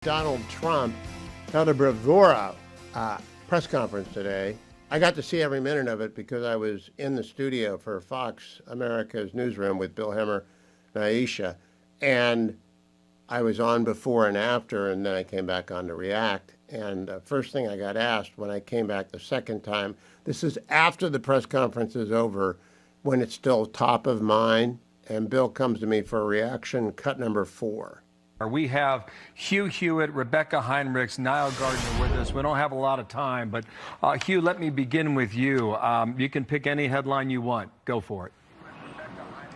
Donald Trump held a bravura press conference today. I got to see every minute of it because I was in the studio for Fox America's newsroom with Bill Hemmer and Aisha, and I was on before and after, and then I came back on to react. And first thing I got asked when I came back the second time, this is after the press conference is over, when it's still top of mind, and Bill comes to me for a reaction, cut number 4. We have Hugh Hewitt, Rebecca Heinrichs, Niall Gardner with us. We don't have a lot of time, but Hugh, let me begin with you. You can pick any headline you want. Go for it.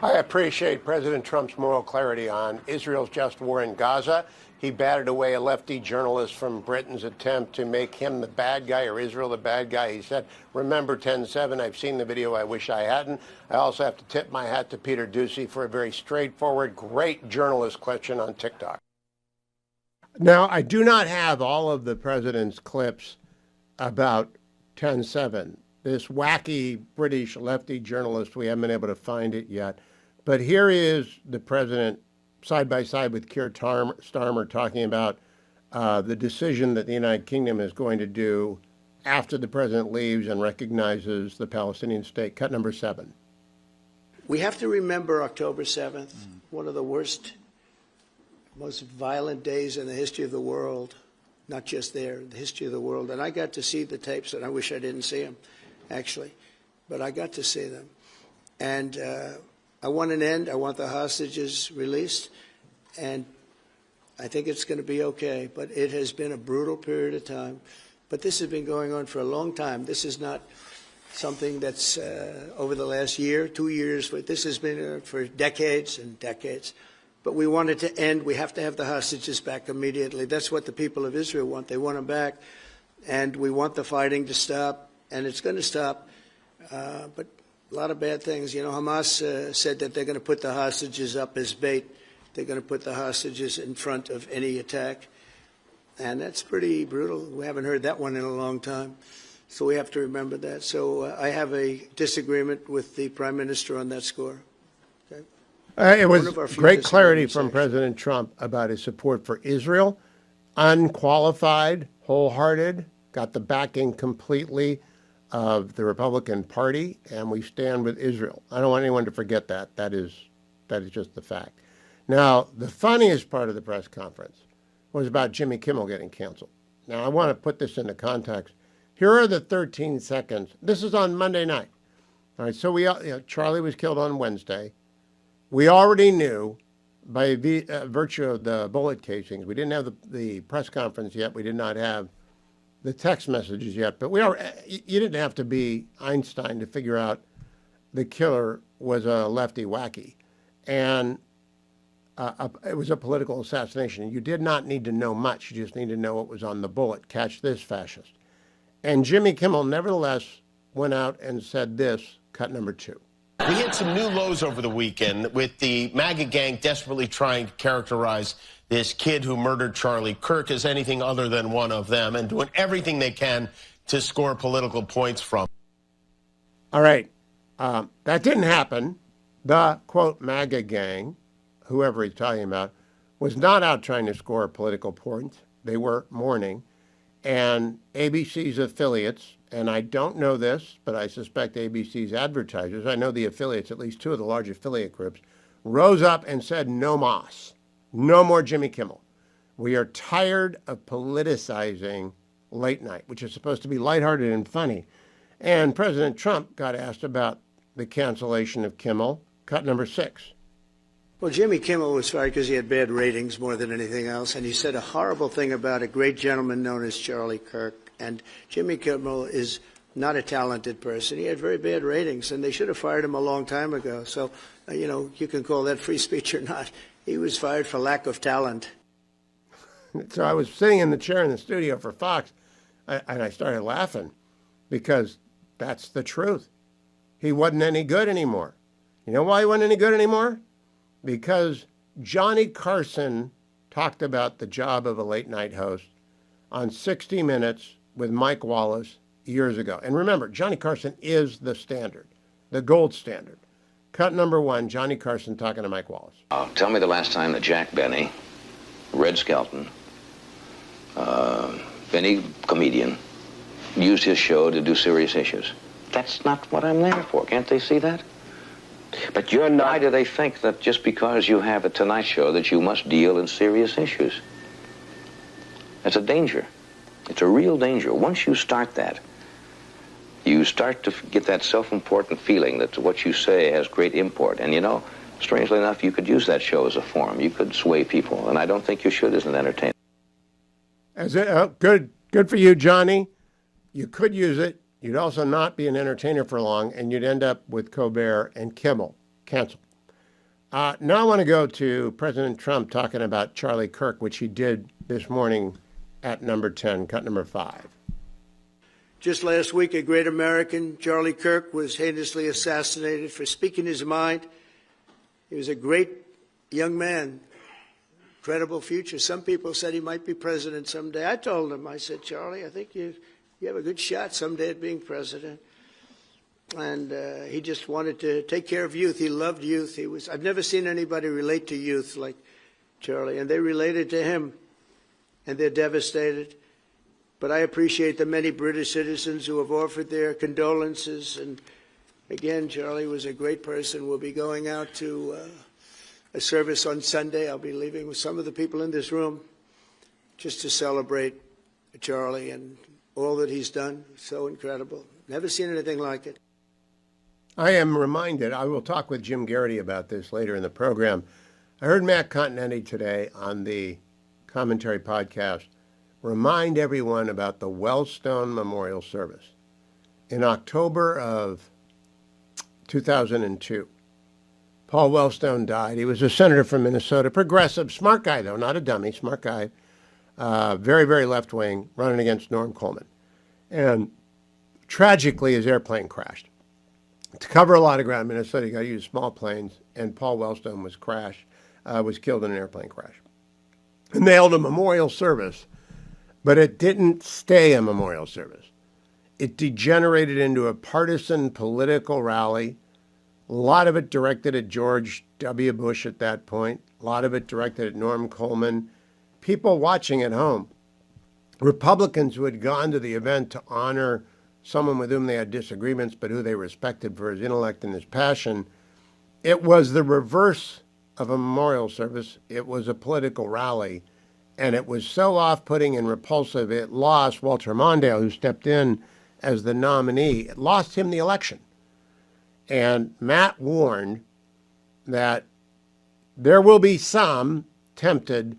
I appreciate President Trump's moral clarity on Israel's just war in Gaza. He batted away a lefty journalist from Britain's attempt to make him the bad guy or Israel the bad guy. He said, remember 10/7, I've seen the video, I wish I hadn't. I also have to tip my hat to Peter Doocy for a very straightforward, great journalist question on TikTok. Now, I do not have all of the president's clips about 10/7. This wacky British lefty journalist, we haven't been able to find it yet. But here is the president side by side with Keir Starmer talking about the decision that the United Kingdom is going to do after the president leaves and recognizes the Palestinian state. Cut number 7. We have to remember October 7th, one of the worst, most violent days in the history of the world, not just there, the history of the world. And I got to see the tapes, and I wish I didn't see them, actually, but I got to see them. And I want an end. I want the hostages released, and I think it's going to be okay. But it has been a brutal period of time. But this has been going on for a long time. This is not something that's over the last year, 2 years. But this has been for decades and decades. But we want it to end. We have to have the hostages back immediately. That's what the people of Israel want. They want them back, and we want the fighting to stop, and it's going to stop. But a lot of bad things. You know, Hamas said that they're going to put the hostages up as bait. They're going to put the hostages in front of any attack. And that's pretty brutal. We haven't heard that one in a long time. So we have to remember that. So I have a disagreement with the Prime Minister on that score. Okay? It was great clarity from President Trump about his support for Israel. Unqualified, wholehearted, got the backing completely of the Republican Party, and we stand with Israel. I don't want anyone to forget that. That is just the fact. Now, the funniest part of the press conference was about Jimmy Kimmel getting canceled. Now, I want to put this into context. Here are the 13 seconds. This is on Monday night. All right, so Charlie was killed on Wednesday. We already knew by virtue of the bullet casings. We didn't have the press conference yet. We did not have the text messages yet, but you didn't have to be Einstein to figure out the killer was a lefty wacky, and it was a political assassination. You did not need to know much. You just need to know what was on the bullet. Catch this, fascist. And Jimmy Kimmel nevertheless went out and said this, cut number 2. We hit some new lows over the weekend with the MAGA gang desperately trying to characterize this kid who murdered Charlie Kirk as anything other than one of them and doing everything they can to score political points from. All right. That didn't happen. The, quote, MAGA gang, whoever he's talking about, was not out trying to score political points. They were mourning. And ABC's affiliates, and I don't know this, but I suspect ABC's advertisers, I know the affiliates, at least 2 of the large affiliate groups, rose up and said, no mas. No more Jimmy Kimmel. We are tired of politicizing late night, which is supposed to be lighthearted and funny. And President Trump got asked about the cancellation of Kimmel, cut number 6. Well, Jimmy Kimmel was fired because he had bad ratings more than anything else, and he said a horrible thing about a great gentleman known as Charlie Kirk. And Jimmy Kimmel is not a talented person. He had very bad ratings, and they should have fired him a long time ago. So, you can call that free speech or not. He was fired for lack of talent. So I was sitting in the chair in the studio for Fox, and I started laughing because that's the truth. He wasn't any good anymore. You know why he wasn't any good anymore? Because Johnny Carson talked about the job of a late night host on 60 Minutes with Mike Wallace years ago. And remember, Johnny Carson is the standard, the gold standard. Cut number 1, Johnny Carson talking to Mike Wallace. Tell me the last time that Jack Benny, Red Skelton, any comedian use his show to do serious issues. That's not what I'm there for. Can't they see that? But you're not. Why do they think that just because you have a Tonight Show that you must deal in serious issues? That's a danger. It's a real danger. Once you start that, you start to get that self-important feeling that what you say has great import. And you know, strangely enough, you could use that show as a forum. You could sway people, and I don't think you should as an entertainer. Good for you, Johnny. You could use it. You'd also not be an entertainer for long, and you'd end up with Colbert and Kimmel. Canceled. Now I want to go to President Trump talking about Charlie Kirk, which he did this morning at number 10, cut number 5. Just last week, a great American, Charlie Kirk, was heinously assassinated for speaking his mind. He was a great young man, incredible future. Some people said he might be president someday. I told him, I said, Charlie, I think you have a good shot someday at being president. And he just wanted to take care of youth. He loved youth. I've never seen anybody relate to youth like Charlie, and they related to him, and they're devastated. But I appreciate the many British citizens who have offered their condolences. And again, Charlie was a great person. We'll be going out to a service on Sunday. I'll be leaving with some of the people in this room just to celebrate Charlie and all that he's done. So incredible. Never seen anything like it. I am reminded, I will talk with Jim Garrity about this later in the program. I heard Matt Continetti today on the Commentary podcast remind everyone about the Wellstone Memorial Service. In October of 2002, Paul Wellstone died. He was a senator from Minnesota, progressive, smart guy though, not a dummy, smart guy, very, very left-wing, running against Norm Coleman. And tragically, his airplane crashed. To cover a lot of ground, Minnesota, you got to use small planes, and Paul Wellstone was killed in an airplane crash. And they held a memorial service, but it didn't stay a memorial service. It degenerated into a partisan political rally, a lot of it directed at George W. Bush at that point, a lot of it directed at Norm Coleman. People watching at home, Republicans who had gone to the event to honor someone with whom they had disagreements, but who they respected for his intellect and his passion, it was the reverse of a memorial service. It was a political rally. And it was so off-putting and repulsive, it lost Walter Mondale, who stepped in as the nominee. It lost him the election. And Matt warned that there will be some tempted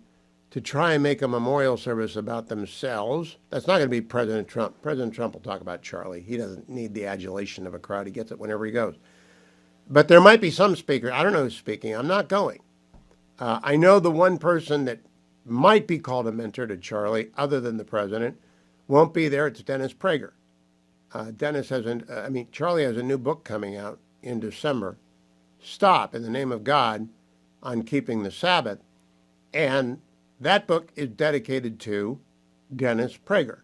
to try and make a memorial service about themselves. That's not going to be President Trump. President Trump will talk about Charlie. He doesn't need the adulation of a crowd. He gets it whenever he goes. But there might be some speaker. I don't know who's speaking. I'm not going. I know the one person that might be called a mentor to Charlie, other than the president, won't be there. It's Dennis Prager. Charlie has a new book coming out in December, Stop in the Name of God on Keeping the Sabbath. And that book is dedicated to Dennis Prager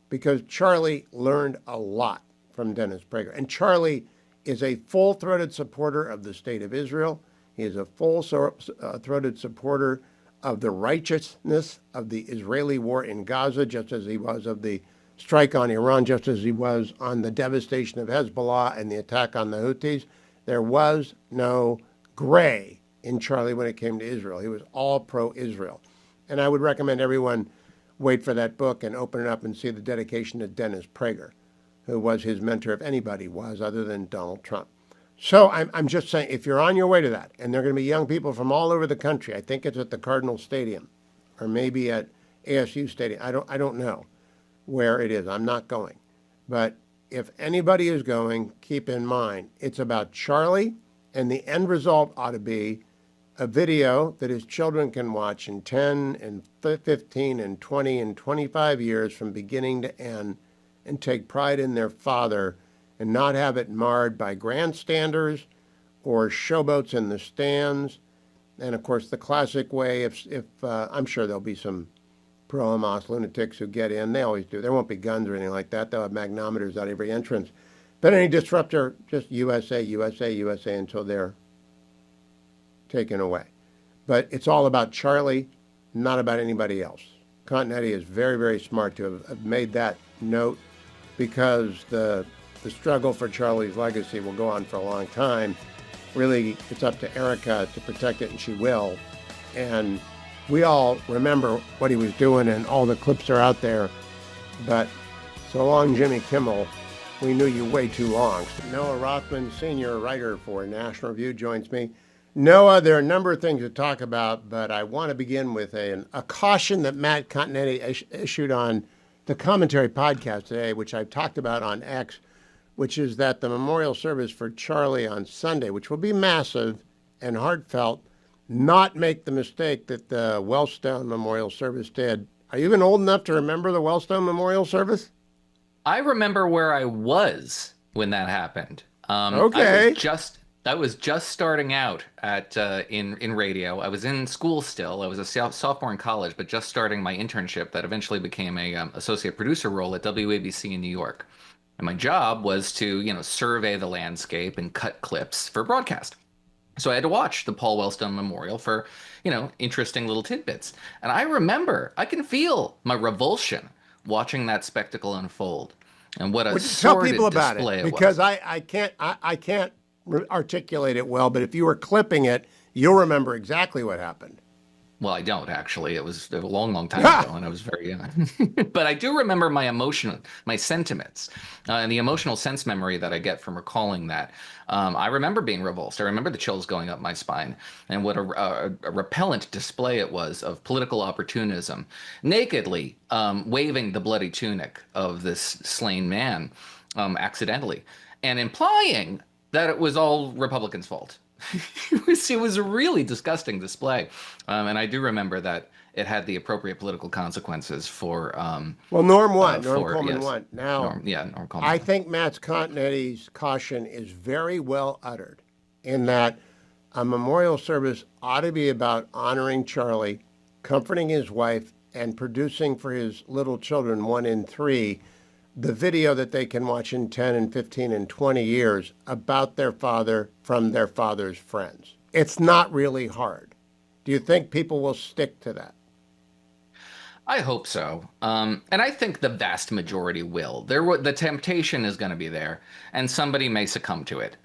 because Charlie learned a lot from Dennis Prager. And Charlie is a full-throated supporter of the State of Israel. He is a full-throated supporter of the righteousness of the Israeli war in Gaza, just as he was of the strike on Iran, just as he was on the devastation of Hezbollah and the attack on the Houthis. There was no gray in Charlie when it came to Israel. He was all pro-Israel. And I would recommend everyone wait for that book and open it up and see the dedication to Dennis Prager, who was his mentor, if anybody was, other than Donald Trump. So I'm just saying, if you're on your way to that, and there are going to be young people from all over the country, I think it's at the Cardinal Stadium, or maybe at ASU Stadium. I don't know where it is. I'm not going. But if anybody is going, keep in mind, it's about Charlie, and the end result ought to be a video that his children can watch in 10 and 15 and 20 and 25 years from beginning to end and take pride in their father and not have it marred by grandstanders or showboats in the stands. And, of course, the classic way, if I'm sure there'll be some pro-Hamas lunatics who get in. They always do. There won't be guns or anything like that. They'll have magnometers at every entrance. But any disruptor, just USA, USA, USA until they're taken away. But it's all about Charlie, not about anybody else. Continetti is very, very smart to have made that note, because the struggle for Charlie's legacy will go on for a long time. Really, it's up to Erica to protect it, and she will. And we all remember what he was doing, and all the clips are out there. But so long, Jimmy Kimmel. We knew you way too long. Noah Rothman, senior writer for National Review, joins me. Noah, there are a number of things to talk about, but I want to begin with a caution that Matt Continetti issued on the Commentary podcast today, which I've talked about on X, which is that the memorial service for Charlie on Sunday, which will be massive and heartfelt, not make the mistake that the Wellstone Memorial Service did. Are you even old enough to remember the Wellstone Memorial Service? I remember where I was when that happened. Okay. I was just starting out at in radio. I was in school still. I was a sophomore in college, but just starting my internship that eventually became a associate producer role at WABC in New York. And my job was to, survey the landscape and cut clips for broadcast. So I had to watch the Paul Wellstone Memorial for, interesting little tidbits. And I can feel my revulsion watching that spectacle unfold, and what a sordid display it was. Because I can't articulate it well, but if you were clipping it, you'll remember exactly what happened. Well, I don't actually. It was a long, long time ago, and I was very young. But I do remember my emotion, my sentiments, and the emotional sense memory that I get from recalling that. I remember being revulsed. I remember the chills going up my spine, and what a repellent display it was of political opportunism, nakedly waving the bloody tunic of this slain man accidentally, and implying that it was all Republicans' fault. It was a really disgusting display, and I do remember that it had the appropriate political consequences for. Norm Coleman won. Now, Norm Coleman. I think Matt Continetti's caution is very well uttered, in that a memorial service ought to be about honoring Charlie, comforting his wife, and producing for his little children, 1 in 3, the video that they can watch in 10 and 15 and 20 years about their father from their father's friends. It's not really hard. Do you think people will stick to that? I hope so. And I think the vast majority will. The temptation is going to be there, and somebody may succumb to it.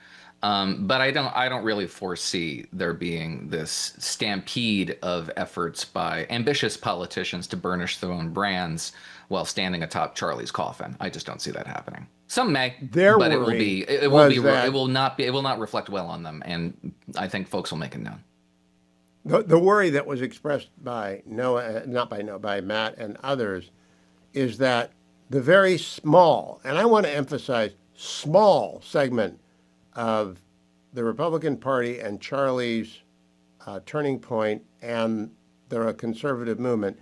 But I don't really foresee there being this stampede of efforts by ambitious politicians to burnish their own brands while standing atop Charlie's coffin. I just don't see that happening. Some may, but it will not reflect well on them, and I think folks will make it known. The worry that was expressed by by Matt and others, is that the very small, and I want to emphasize small, segment of the Republican Party and Charlie's turning point and the conservative movement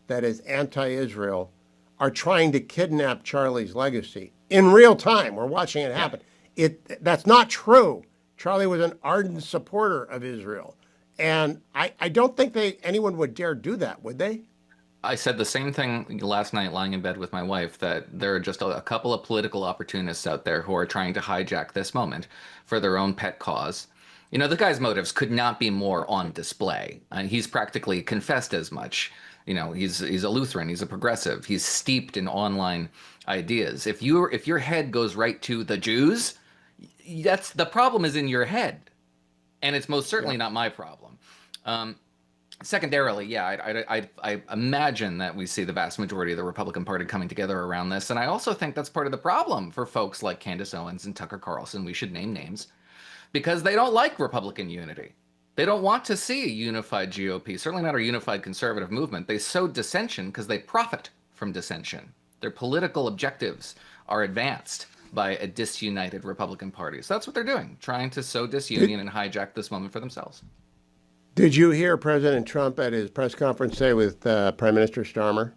that is anti-Israel are trying to kidnap Charlie's legacy in real time. We're watching it happen. That's not true. Charlie was an ardent supporter of Israel. And I don't think anyone would dare do that, would they? I said the same thing last night lying in bed with my wife, that there are just a couple of political opportunists out there who are trying to hijack this moment for their own pet cause. The guy's motives could not be more on display. And he's practically confessed as much. He's a Lutheran, he's a progressive, he's steeped in online ideas. If your head goes right to the Jews, the problem is in your head. And it's most certainly not my problem. Secondarily, I imagine that we see the vast majority of the Republican Party coming together around this. And I also think that's part of the problem for folks like Candace Owens and Tucker Carlson. We should name names, because they don't like Republican unity. They don't want to see a unified GOP, certainly not a unified conservative movement. They sow dissension because they profit from dissension. Their political objectives are advanced by a disunited Republican Party. So that's what they're doing, trying to sow disunion and hijack this moment for themselves. Did you hear President Trump at his press conference today with Prime Minister Starmer?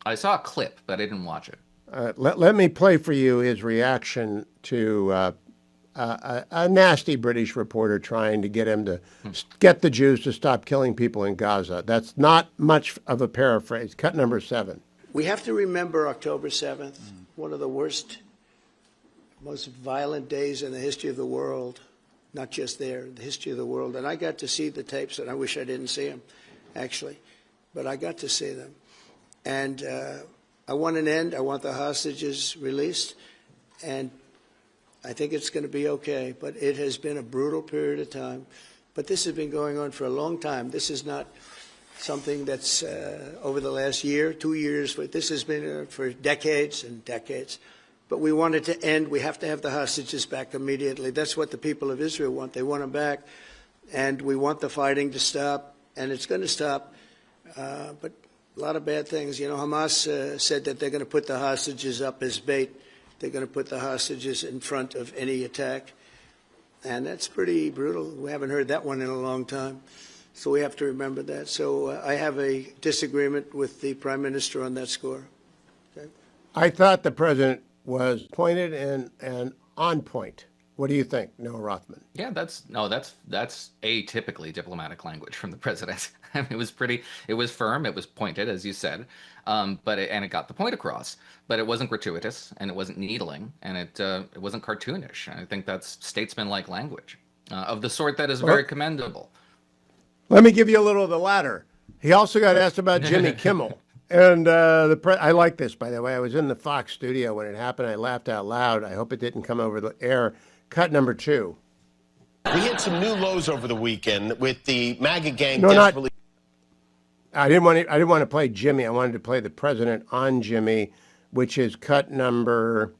I saw a clip, but I didn't watch it. Let me play for you his reaction to a nasty British reporter trying to get him to get the Jews to stop killing people in Gaza. That's not much of a paraphrase. Cut number 7. We have to remember October 7th, one of the worst, most violent days in the history of the world. Not just there, the history of the world. And I got to see the tapes, and I wish I didn't see them, actually. but I got to see them. And I want an end. I want the hostages released. And I think it's going to be okay. But it has been a brutal period of time. But this has been going on for a long time. This is not something that's over the last year, 2 years. But this has been for decades and decades. But we want it to end. We have to have the hostages back immediately. That's what the people of Israel want. They want them back. And we want the fighting to stop. And it's going to stop. But a lot of bad things. You know, Hamas said that they're going to put the hostages up as bait. They're going to put the hostages in front of any attack. And that's pretty brutal. We haven't heard that one in a long time. So we have to remember that. So I have a disagreement with the Prime Minister on that score. Okay? I thought the president was pointed and on point. What do you think, Noah Rothman? Yeah, that's atypically diplomatic language from the president. I mean, it was firm, it was pointed, as you said, but it got the point across. But it wasn't gratuitous, and it wasn't needling, and it wasn't cartoonish. And I think that's statesman-like language of the sort that is very commendable. Let me give you a little of the latter. He also got asked about Jimmy Kimmel. And I like this, by the way. I was in the Fox studio when it happened. I laughed out loud. I hope it didn't come over the air. Cut number 2. We hit some new lows over the weekend with the MAGA gang No, desperately. I didn't want to play Jimmy. I wanted to play the president on Jimmy, which is cut number.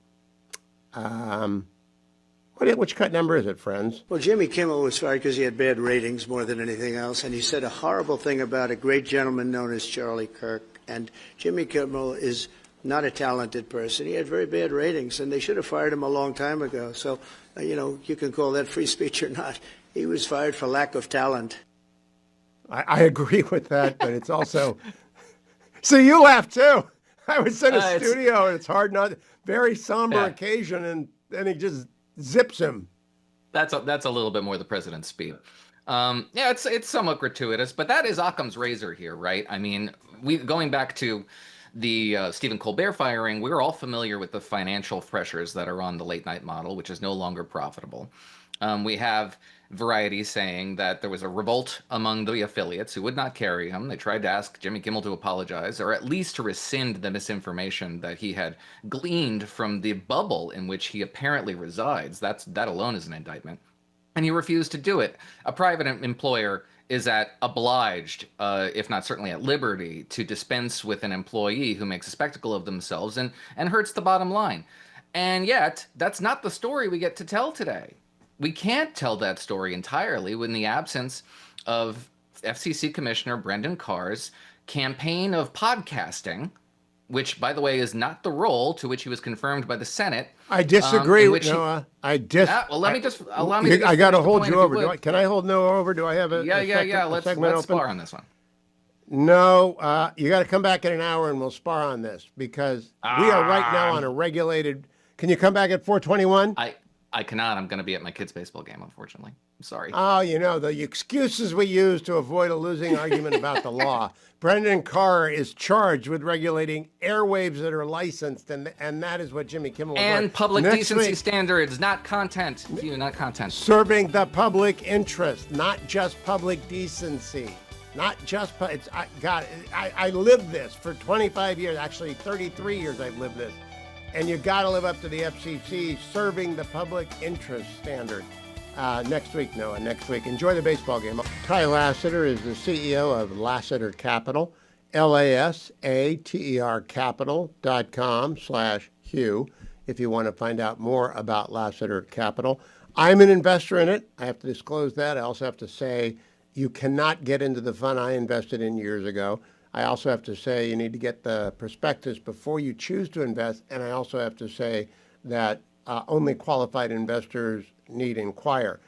Which cut number is it, friends? Well, Jimmy Kimmel was fired because he had bad ratings more than anything else. And he said a horrible thing about a great gentleman known as Charlie Kirk. And Jimmy Kimmel is not a talented person. He had very bad ratings, and they should have fired him a long time ago. So, you can call that free speech or not. He was fired for lack of talent. I agree with that, but it's also. See, you laugh too. I was in a studio, and it's hard not. Very somber occasion, and then he just zips him. That's a little bit more the president's speed. It's somewhat gratuitous, but that is Occam's razor here, right? I mean, going back to the Stephen Colbert firing, we're all familiar with the financial pressures that are on the late night model, which is no longer profitable. We have Variety saying that there was a revolt among the affiliates who would not carry him. They tried to ask Jimmy Kimmel to apologize, or at least to rescind the misinformation that he had gleaned from the bubble in which he apparently resides. That alone is an indictment. And he refused to do it. A private employer is obliged, if not certainly at liberty, to dispense with an employee who makes a spectacle of themselves and hurts the bottom line. And yet, that's not the story we get to tell today. We can't tell that story entirely in the absence of FCC Commissioner Brendan Carr's campaign of podcasting, which, by the way, is not the role to which he was confirmed by the Senate. I disagree with Noah. Well, let me just allow me. I got to hold you over. Can I hold Noah over? Do I have a Let's spar on this one. No, you got to come back in an hour and we'll spar on this because we are right now on a regulated. Can you come back at 4:21? I cannot. I'm going to be at my kid's baseball game, unfortunately. I'm sorry. Oh, the excuses we use to avoid a losing argument about the law. Brendan Carr is charged with regulating airwaves that are licensed, and that is what Jimmy Kimmel was and like. public Next decency week, standards, not content. Not content. Serving the public interest, not just public decency. Not just, I lived this for 25 years, actually 33 years I've lived this. And you got to live up to the FCC serving the public interest standard. Next week, Noah, next week. Enjoy the baseball game. Ty Lasseter is the CEO of Lasseter Capital, LASATER capital.com/Hugh, if you want to find out more about Lasseter Capital. I'm an investor in it. I have to disclose that. I also have to say you cannot get into the fund I invested in years ago. I also have to say you need to get the prospectus before you choose to invest. And I also have to say that only qualified investors need inquire.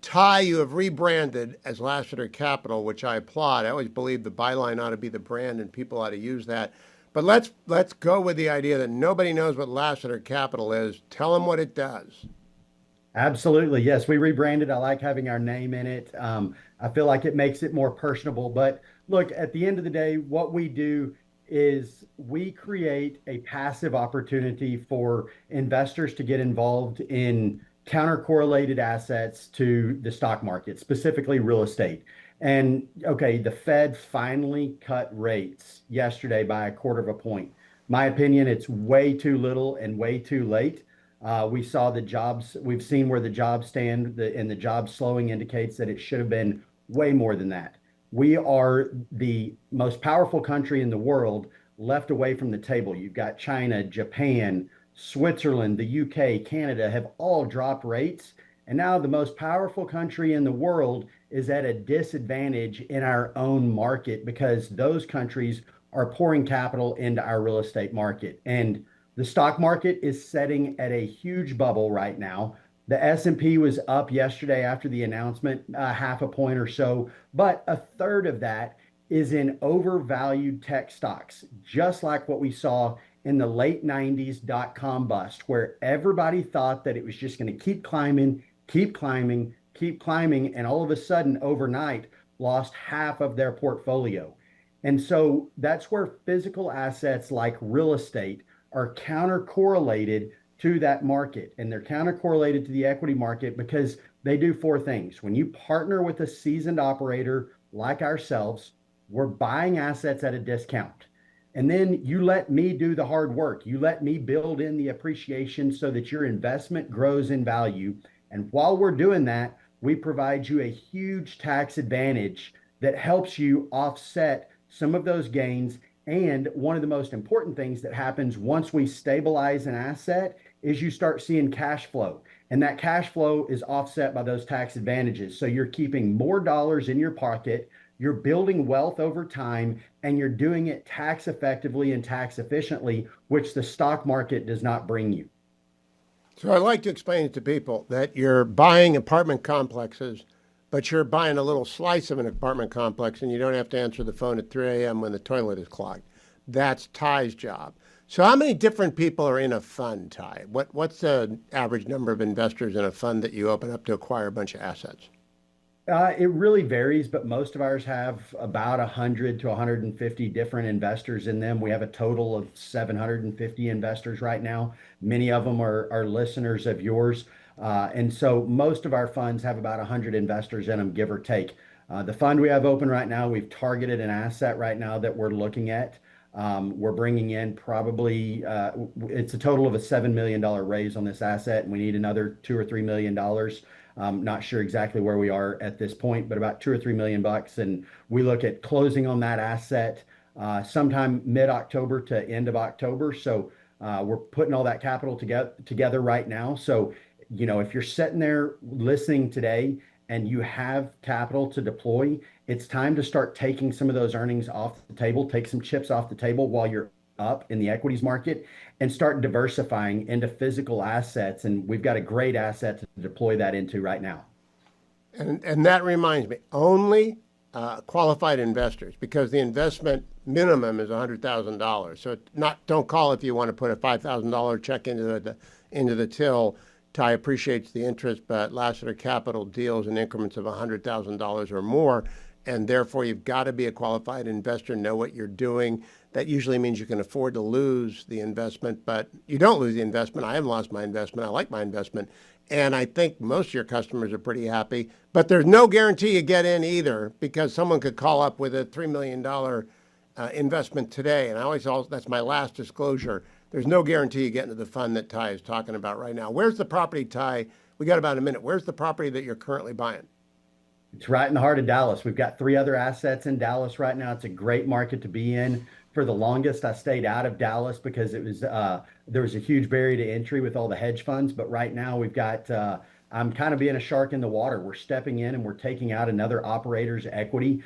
Ty, you have rebranded as Lasseter Capital, which I applaud. I always believe the byline ought to be the brand and people ought to use that. But let's go with the idea that nobody knows what Lasseter Capital is. Tell them what it does. Absolutely. Yes, we rebranded. I like having our name in it. I feel like it makes it more personable. But look, at the end of the day, what we do is we create a passive opportunity for investors to get involved in counter-correlated assets to the stock market, specifically real estate. And okay, the Fed finally cut rates yesterday by a quarter of a point. My opinion, it's way too little and way too late. We saw the jobs, we've seen where the jobs stand, and the job slowing indicates that it should have been way more than that. We are the most powerful country in the world left away from the table. You've got China, Japan, Switzerland, the UK, Canada have all dropped rates. And now the most powerful country in the world is at a disadvantage in our own market because those countries are pouring capital into our real estate market. And the stock market is setting at a huge bubble right now. The S&P was up yesterday after the announcement, half a point or so, but a third of that is in overvalued tech stocks, just like what we saw in the late 90s dot-com bust, where everybody thought that it was just going to keep climbing, keep climbing, keep climbing, and all of a sudden overnight lost half of their portfolio. And so that's where physical assets like real estate are counter correlated to that market. And they're counter correlated to the equity market because they do four things. When you partner with a seasoned operator like ourselves, we're buying assets at a discount. And then you let me do the hard work. You let me build in the appreciation so that your investment grows in value. And while we're doing that, we provide you a huge tax advantage that helps you offset some of those gains. And one of the most important things that happens once we stabilize an asset is you start seeing cash flow. And that cash flow is offset by those tax advantages. So you're keeping more dollars in your pocket, you're building wealth over time, and you're doing it tax effectively and tax efficiently, which the stock market does not bring you. So I like to explain to people that you're buying apartment complexes, but you're buying a little slice of an apartment complex and you don't have to answer the phone at 3 a.m. when the toilet is clogged. That's Ty's job. So how many different people are in a fund, Ty? What's the average number of investors in a fund that you open up to acquire a bunch of assets? It really varies, but most of ours have about 100 to 150 different investors in them. We have a total of 750 investors right now. Many of them are listeners of yours. And so most of our funds have about 100 investors in them, give or take. The fund we have open right now, we've targeted an asset right now that we're looking at. We're bringing in probably, it's a total of a $7 million raise on this asset, and we need another $2 or $3 million. Not sure exactly where we are at this point, but about $2 or $3 million. And we look at closing on that asset sometime mid-October to end of October. So we're putting all that capital together right now. So, you know, if you're sitting there listening today and you have capital to deploy, it's time to start taking some of those earnings off the table, take some chips off the table while you're up in the equities market and start diversifying into physical assets. And we've got a great asset to deploy that into right now. And that reminds me, only qualified investors, because the investment minimum is $100,000. So don't call if you want to put a $5,000 check into the till. Ty appreciates the interest, but Lassiter Capital deals in increments of $100,000 or more, and therefore you've got to be a qualified investor, know what you're doing. That usually means you can afford to lose the investment, but you don't lose the investment. I haven't lost my investment. I like my investment. And I think most of your customers are pretty happy. But there's no guarantee you get in either, because someone could call up with a $3 million investment today. And that's my last disclosure. There's no guarantee you get into the fund that Ty is talking about right now. Where's the property, Ty? We got about a minute. Where's the property that you're currently buying? It's right in the heart of Dallas. We've got 3 other assets in Dallas right now. It's a great market to be in. For the longest, I stayed out of Dallas because it was there was a huge barrier to entry with all the hedge funds. But right now we've got, I'm kind of being a shark in the water. We're stepping in and we're taking out another operator's equity.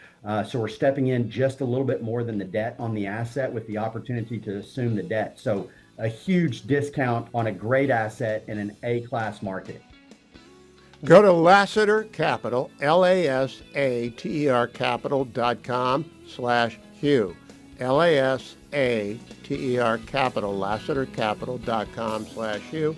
So we're stepping in just a little bit more than the debt on the asset with the opportunity to assume the debt. So a huge discount on a great asset in an A-class market. Go to Lassiter Capital, LASATER capital.com/Hugh. LASATER Capital, LassiterCapital.com/Hugh.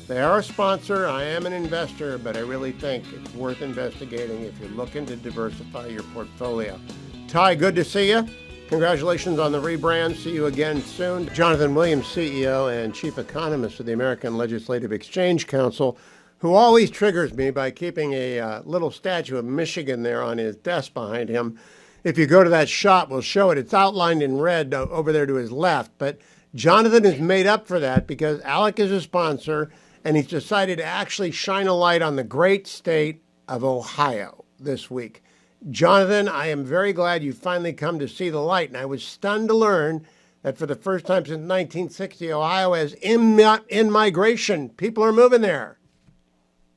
They are a sponsor. I am an investor, but I really think it's worth investigating if you're looking to diversify your portfolio. Ty, good to see you. Congratulations on the rebrand. See you again soon. Jonathan Williams, CEO and Chief Economist of the American Legislative Exchange Council, who always triggers me by keeping a little statue of Michigan there on his desk behind him. If you go to that shot, we'll show it. It's outlined in red over there to his left. But Jonathan has made up for that because Alec is a sponsor, and he's decided to actually shine a light on the great state of Ohio this week. Jonathan, I am very glad you finally come to see the light, and I was stunned to learn that for the first time since 1960, Ohio has in-migration. People are moving there.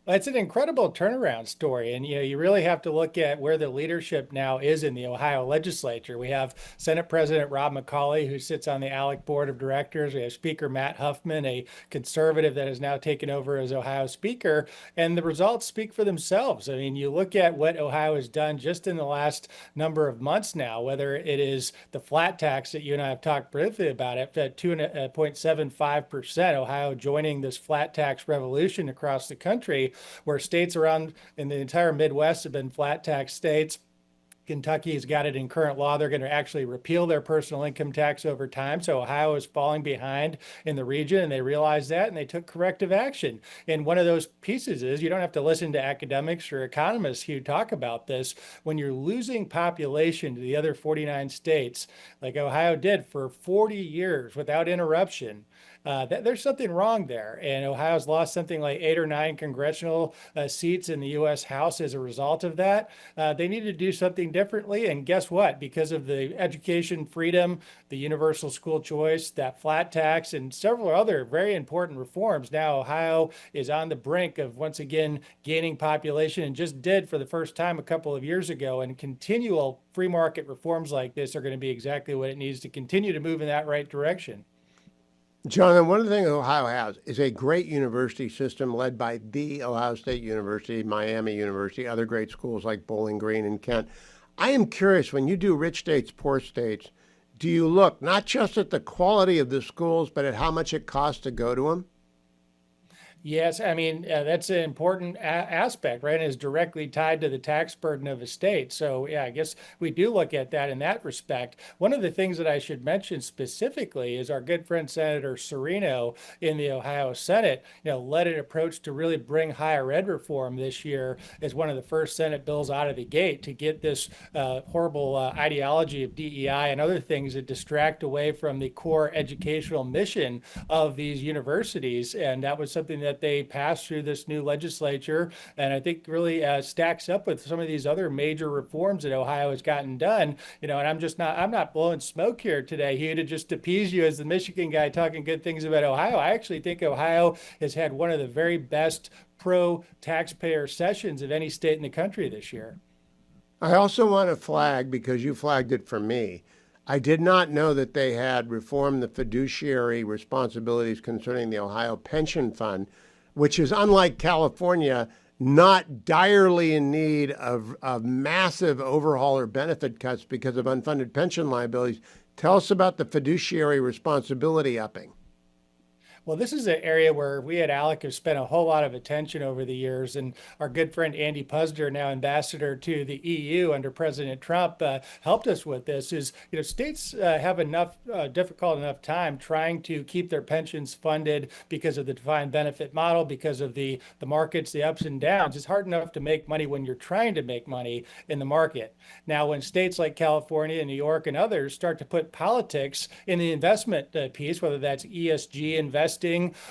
It's an incredible turnaround story. And, you really have to look at where the leadership now is in the Ohio legislature. We have Senate President Rob McCauley, who sits on the ALEC board of directors. We have Speaker Matt Huffman, a conservative that has now taken over as Ohio Speaker. And the results speak for themselves. I mean, you look at what Ohio has done just in the last number of months now, whether it is the flat tax that you and I have talked briefly about it, at 2.75%, Ohio joining this flat tax revolution across the country, where states around in the entire Midwest have been flat tax states. Kentucky has got it in current law. They're going to actually repeal their personal income tax over time. So Ohio is falling behind in the region, and they realized that, and they took corrective action. And one of those pieces is you don't have to listen to academics or economists who talk about this. When you're losing population to the other 49 states, like Ohio did for 40 years without interruption, there's something wrong there. And Ohio's lost something like 8 or 9 congressional seats in the U.S. House as a result of that. They need to do something differently. And guess what? Because of the education freedom, the universal school choice, that flat tax, and several other very important reforms, now Ohio is on the brink of once again gaining population, and just did for the first time a couple of years ago. And continual free market reforms like this are going to be exactly what it needs to continue to move in that right direction. Jonathan, one of the things Ohio has is a great university system led by the Ohio State University, Miami University, other great schools like Bowling Green and Kent. I am curious, when you do rich states, poor states, do you look not just at the quality of the schools, but at how much it costs to go to them? Yes, I mean, that's an important aspect, right? And is directly tied to the tax burden of a state. So, yeah, I guess we do look at that in that respect. One of the things that I should mention specifically is our good friend Senator Serino in the Ohio Senate, led an approach to really bring higher ed reform this year as one of the first Senate bills out of the gate to get this horrible ideology of DEI and other things that distract away from the core educational mission of these universities. And that was something that they passed through this new legislature, and I think really stacks up with some of these other major reforms that Ohio has gotten done. And I'm not blowing smoke here today, Hugh, to just appease you as the Michigan guy talking good things about Ohio. I actually think Ohio has had one of the very best pro-taxpayer sessions of any state in the country this year. I also want to flag, because you flagged it for me, I did not know that they had reformed the fiduciary responsibilities concerning the Ohio Pension Fund, which is, unlike California, not direly in need of massive overhaul or benefit cuts because of unfunded pension liabilities. Tell us about the fiduciary responsibility upping. Well, this is an area where we at ALEC have spent a whole lot of attention over the years, and our good friend Andy Puzder, now ambassador to the EU under President Trump, helped us with this. States have difficult enough time trying to keep their pensions funded because of the defined benefit model, because of the markets, the ups and downs. It's hard enough to make money when you're trying to make money in the market. Now, when states like California and New York and others start to put politics in the investment piece, whether that's ESG investing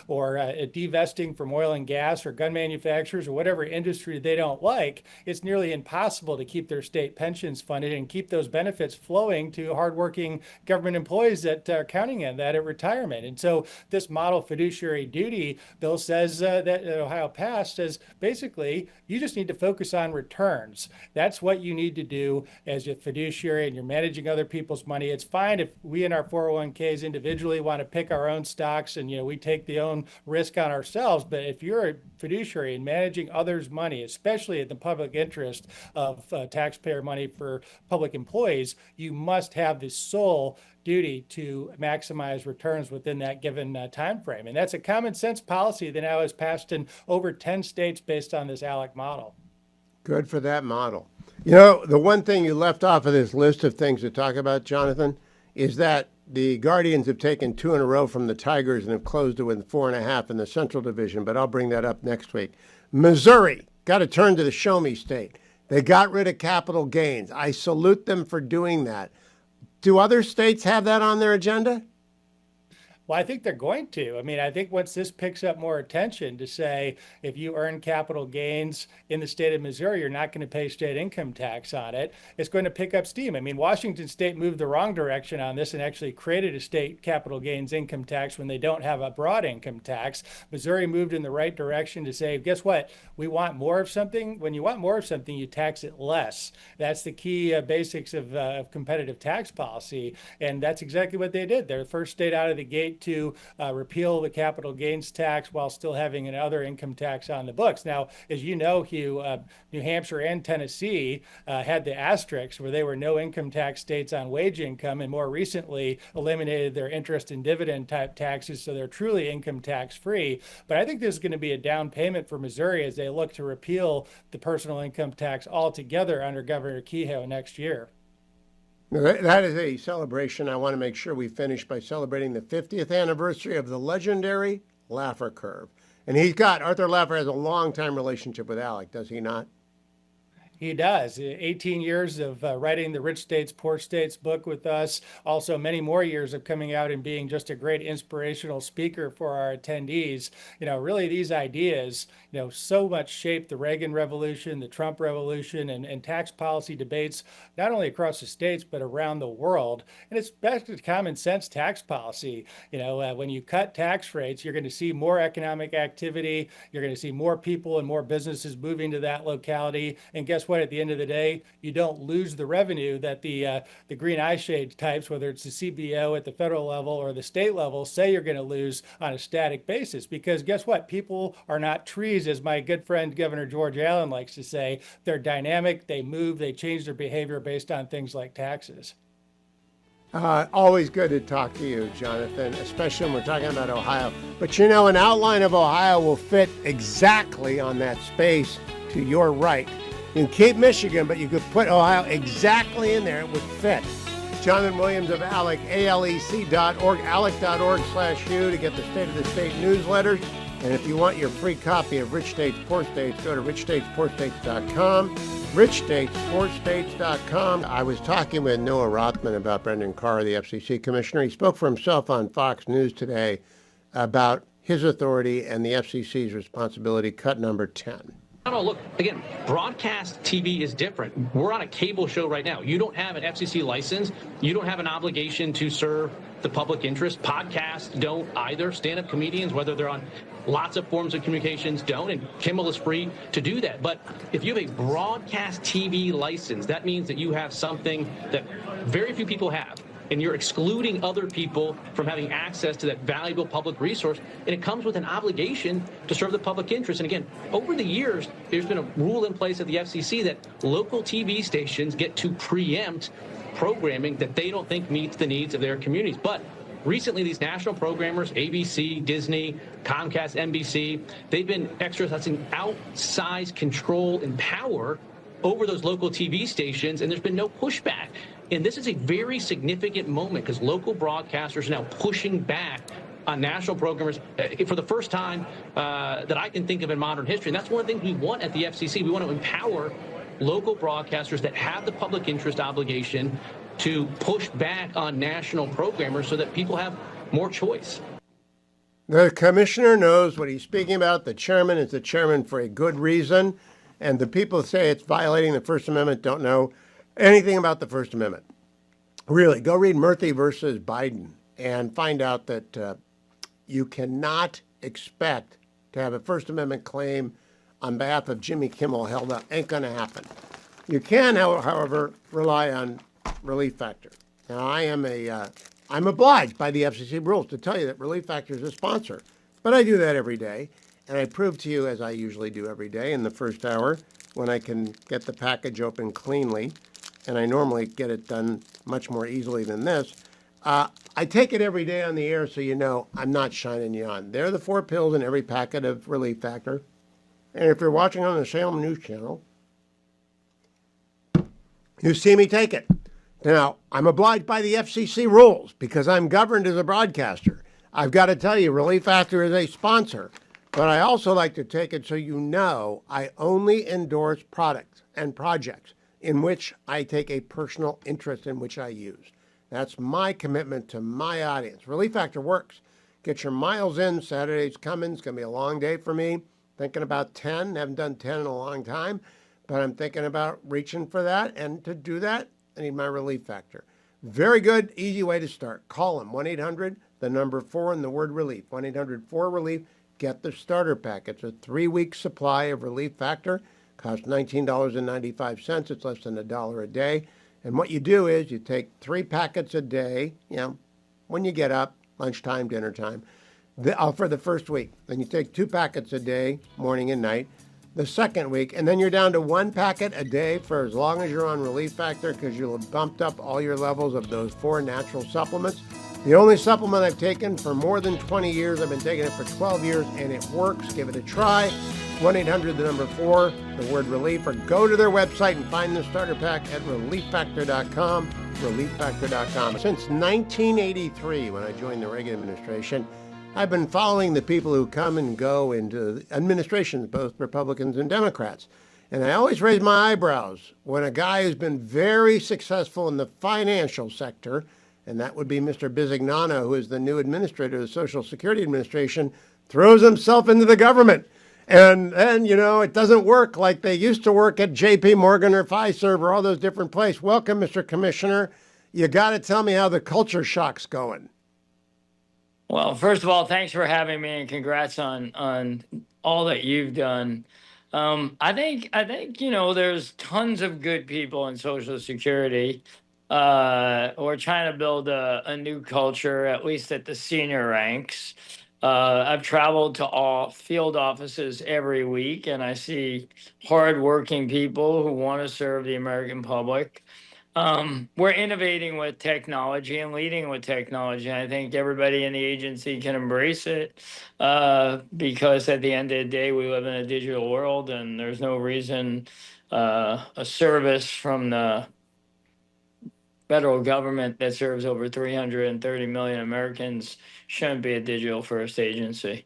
or divesting from oil and gas or gun manufacturers or whatever industry they don't like, it's nearly impossible to keep their state pensions funded and keep those benefits flowing to hardworking government employees that are counting on that at retirement. And so this model fiduciary duty bill says that Ohio passed says basically you just need to focus on returns. That's what you need to do as a fiduciary, and you're managing other people's money. It's fine if we in our 401ks individually want to pick our own stocks and we take the own risk on ourselves. But if you're a fiduciary and managing others' money, especially in the public interest of taxpayer money for public employees, you must have the sole duty to maximize returns within that given time frame. And that's a common sense policy that now is passed in over 10 states based on this ALEC model. Good for that model. The one thing you left off of this list of things to talk about, Jonathan, is that the Guardians have taken 2 in a row from the Tigers and have closed it with 4.5 in the Central Division, but I'll bring that up next week. Missouri, got to turn to the show me state. They got rid of capital gains. I salute them for doing that. Do other states have that on their agenda? Well, I think they're going to. I mean, I think once this picks up more attention to say if you earn capital gains in the state of Missouri, you're not going to pay state income tax on it, it's going to pick up steam. I mean, Washington State moved the wrong direction on this and actually created a state capital gains income tax when they don't have a broad income tax. Missouri moved in the right direction to say, guess what? We want more of something. When you want more of something, you tax it less. That's the key basics of competitive tax policy. And that's exactly what they did. They're the first state out of the gate to repeal the capital gains tax while still having another income tax on the books. Now, as you know, Hugh, New Hampshire and Tennessee had the asterisks where they were no income tax states on wage income, and more recently eliminated their interest and dividend type taxes, so they're truly income tax free. But I think this is going to be a down payment for Missouri as they look to repeal the personal income tax altogether under Governor Kehoe next year. That is a celebration. I want to make sure we finish by celebrating the 50th anniversary of the legendary Laffer curve. And Arthur Laffer has a long-time relationship with Alec, does he not? He does. 18 years of writing the Rich States, Poor States book with us. Also, many more years of coming out and being just a great inspirational speaker for our attendees. You know, really these ideas, so much shaped the Reagan Revolution, the Trump Revolution, and tax policy debates, not only across the states, but around the world. And it's back to common sense tax policy. When you cut tax rates, you're going to see more economic activity. You're going to see more people and more businesses moving to that locality. And guess what? At the end of the day, you don't lose the revenue that the green eye shade types, whether it's the CBO at the federal level or the state level, say you're going to lose on a static basis. Because guess what? People are not trees, as my good friend Governor George Allen likes to say. They're dynamic, they move, they change their behavior based on things like taxes. Always good to talk to you, Jonathan, especially when we're talking about Ohio. But an outline of Ohio will fit exactly on that space to your right. You can keep Michigan, but you could put Ohio exactly in there. It would fit. Jonathan Williams of ALEC, ALEC.org, ALEC.org/Hugh to get the State of the State newsletter. And if you want your free copy of Rich States, Poor States, go to richstatespoorstates.com, richstatespoorstates.com. I was talking with Noah Rothman about Brendan Carr, the FCC commissioner. He spoke for himself on Fox News today about his authority and the FCC's responsibility, cut number 10. No, look, again, broadcast TV is different. We're on a cable show right now. You don't have an FCC license. You don't have an obligation to serve the public interest. Podcasts don't either. Stand-up comedians, whether they're on lots of forms of communications, don't. And Kimmel is free to do that. But if you have a broadcast TV license, that means that you have something that very few people have. And you're excluding other people from having access to that valuable public resource. And it comes with an obligation to serve the public interest. And again, over the years, there's been a rule in place at the FCC that local TV stations get to preempt programming that they don't think meets the needs of their communities. But recently, these national programmers, ABC, Disney, Comcast, NBC, they've been exercising outsized control and power over those local TV stations, and there's been no pushback. And this is a very significant moment because local broadcasters are now pushing back on national programmers for the first time that I can think of in modern history. And that's one of the things we want at the FCC. We want to empower local broadcasters that have the public interest obligation to push back on national programmers so that people have more choice. The commissioner knows what he's speaking about. The chairman is the chairman for a good reason. And the people who say it's violating the First Amendment don't know anything about the First Amendment. Really, go read Murthy versus Biden and find out that you cannot expect to have a First Amendment claim on behalf of Jimmy Kimmel held up. Ain't going to happen. You can, however, rely on Relief Factor. Now, I'm obliged by the FCC rules to tell you that Relief Factor is a sponsor, but I do that every day. And I prove to you, as I usually do every day in the first hour, when I can get the package open cleanly, and I normally get it done much more easily than this, I take it every day on the air so you know I'm not shining you on. There are the 4 pills in every packet of Relief Factor. And if you're watching on the Salem News Channel, you see me take it. Now, I'm obliged by the FCC rules because I'm governed as a broadcaster. I've got to tell you, Relief Factor is a sponsor. But I also like to take it so you know I only endorse products and projects in which I take a personal interest in which I use. That's my commitment to my audience. Relief Factor works. Get your miles in. Saturday's coming. It's going to be a long day for me. Thinking about 10. Haven't done 10 in a long time, but I'm thinking about reaching for that. And to do that, I need my Relief Factor. Very good, easy way to start. Call them, 1-800, the number 4 and the word relief, 1-800-4-RELIEF. Get the starter pack. It's a 3-week supply of Relief Factor. Costs $19.95. It's less than $1 a day. And what you do is you take 3 packets a day, when you get up, lunchtime, dinner time, for the first week. Then you take 2 packets a day, morning and night, the second week, and then you're down to 1 packet a day for as long as you're on Relief Factor, because you'll have bumped up all your levels of those 4 natural supplements. The only supplement I've taken for more than 20 years. I've been taking it for 12 years, and it works. Give it a try. 1-800, the number 4, the word relief, or go to their website and find the starter pack at relieffactor.com, relieffactor.com. Since 1983, when I joined the Reagan administration, I've been following the people who come and go into administrations, both Republicans and Democrats. And I always raise my eyebrows when a guy who's been very successful in the financial sector, and that would be Mr. Bisignano, who is the new administrator of the Social Security Administration, throws himself into the government. And then, it doesn't work like they used to work at J.P. Morgan or Fiserv or all those different places. Welcome, Mr. Commissioner. You got to tell me how the culture shock's going. Well, first of all, thanks for having me, and congrats on all that you've done. I think there's tons of good people in Social Security. We're trying to build a new culture, at least at the senior ranks. I've traveled to all field offices every week, and I see hardworking people who want to serve the American public. We're innovating with technology and leading with technology. I think everybody in the agency can embrace it because at the end of the day, we live in a digital world, and there's no reason a service from the federal government that serves over 330 million Americans shouldn't be a digital first agency.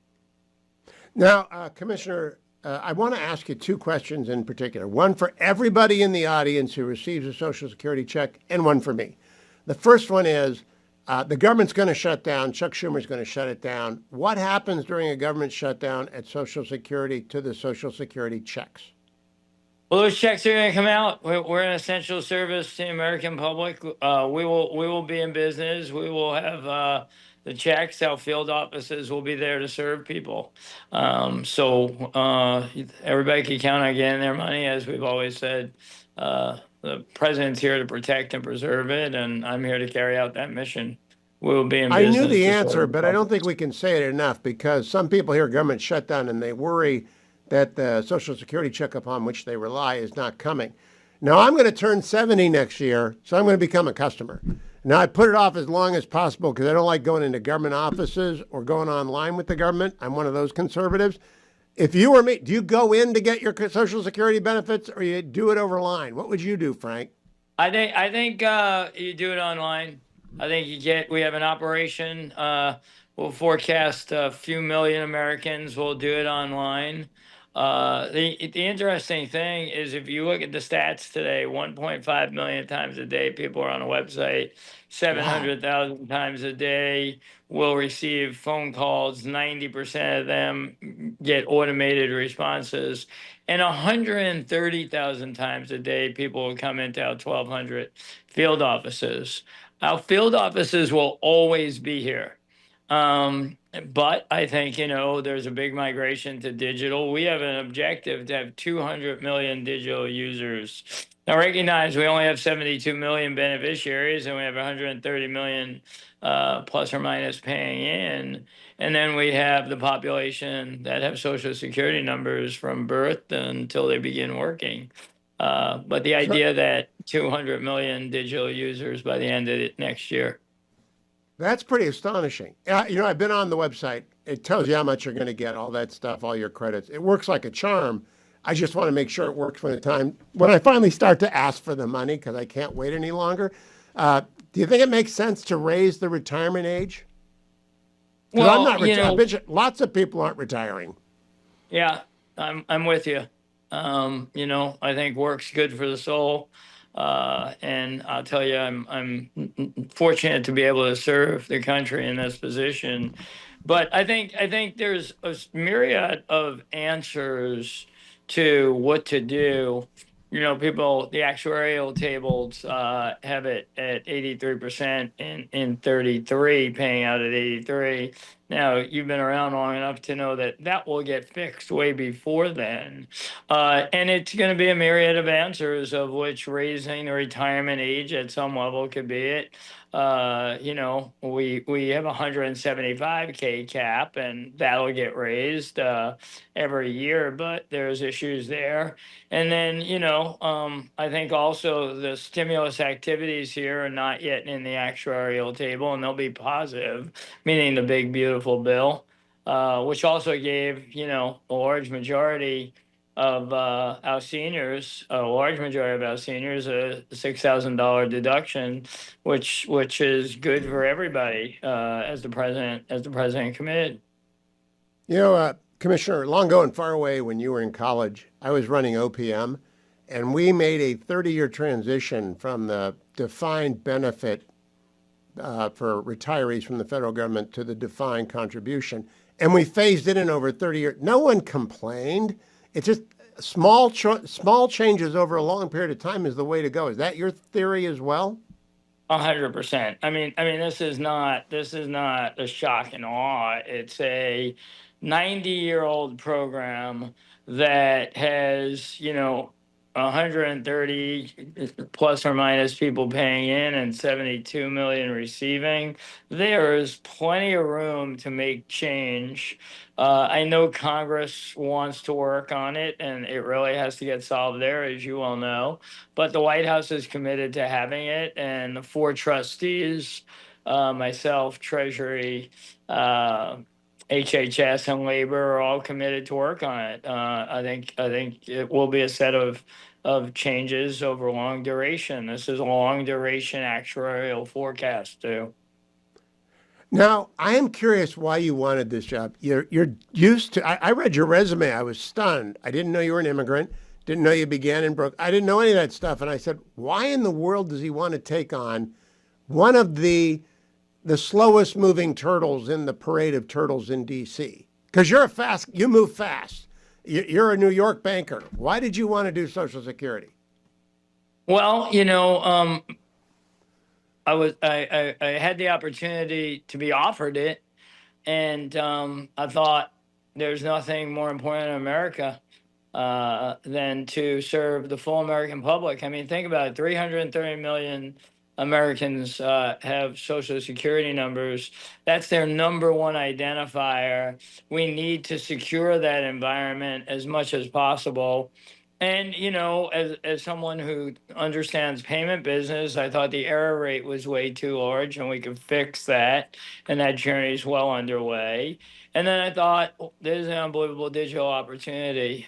Now, Commissioner, I want to ask you 2 questions in particular. One for everybody in the audience who receives a Social Security check, and one for me. The first one is, the government's going to shut down. Chuck Schumer's going to shut it down. What happens during a government shutdown at Social Security to the Social Security checks? Well, those checks are going to come out. We're an essential service to the American public. We will be in business. We will have the checks. Our field offices will be there to serve people. So everybody can count on getting their money, as we've always said. The president's here to protect and preserve it, and I'm here to carry out that mission. We will be in business. I knew the answer, but I don't think we can say it enough, because some people hear government shutdown and they worry that the Social Security check upon which they rely is not coming. Now, I'm going to turn 70 next year, so I'm going to become a customer. Now, I put it off as long as possible because I don't like going into government offices or going online with the government. I'm one of those conservatives. If you were me, do you go in to get your Social Security benefits, or you do it over line? What would you do, Frank? I think you do it online. I think we have an operation. We'll forecast a few million Americans will do it online. The interesting thing is, if you look at the stats today, 1.5 million times a day people are on a website, 700,000 times a day will receive phone calls, 90% of them get automated responses, and 130,000 times a day people will come into our 1,200 field offices. Our field offices will always be here. But I think, there's a big migration to digital. We have an objective to have 200 million digital users. Now, recognize we only have 72 million beneficiaries, and we have 130 million plus or minus paying in. And then we have the population that have Social Security numbers from birth until they begin working. But the idea that 200 million digital users by the end of next year. That's pretty astonishing. I've been on the website. It tells you how much you're going to get, all that stuff, all your credits. It works like a charm. I just want to make sure it works when I finally start to ask for the money, because I can't wait any longer. Do you think it makes sense to raise the retirement age? Well, I'm not retiring. Lots of people aren't retiring. Yeah, I'm with you. I think work's good for the soul. And I'll tell you, I'm fortunate to be able to serve the country in this position. But I think there's a myriad of answers to what to do. People, the actuarial tables have it at 83% in 33, paying out at 83. Now, you've been around long enough to know that that will get fixed way before then. And it's going to be a myriad of answers, of which raising the retirement age at some level could be it. We have a 175K cap, and that'll get raised every year, but there's issues there. And then, I think also the stimulus activities here are not yet in the actuarial table, and they'll be positive, meaning the big, beautiful bill, which also gave, a large majority of our seniors, a $6,000 deduction, which is good for everybody, as the president committed. Commissioner, long ago and far away when you were in college, I was running OPM, and we made a 30-year transition from the defined benefit for retirees from the federal government to the defined contribution. And we phased it in over 30 years. No one complained. It's just small changes over a long period of time is the way to go. Is that your theory as well? 100%. I mean, this is not a shock and awe. It's a 90-year-old program that has, 130 plus or minus people paying in and 72 million receiving. There is plenty of room to make change. I know Congress wants to work on it, and it really has to get solved there, as you all know. But the White House is committed to having it, and the four trustees, myself, Treasury, HHS, and Labor, are all committed to work on it. I think it will be a set of changes over long duration. This is a long duration actuarial forecast too. Now, I am curious why you wanted this job. You're used to. I read your resume. I was stunned. I didn't know you were an immigrant. Didn't know you began in Brooklyn. I didn't know any of that stuff. And I said, why in the world does he want to take on one of the slowest moving turtles in the parade of turtles in D.C.? Because you move fast. You're a New York banker. Why did you want to do Social Security? Well, I had the opportunity to be offered it, and I thought there's nothing more important in America than to serve the full American public. I mean, think about it: 330 million Americans have Social Security numbers. That's their number one identifier. We need to secure that environment as much as possible. And, as someone who understands payment business, I thought the error rate was way too large, and we could fix that. And that journey is well underway. And then I thought, there's an unbelievable digital opportunity.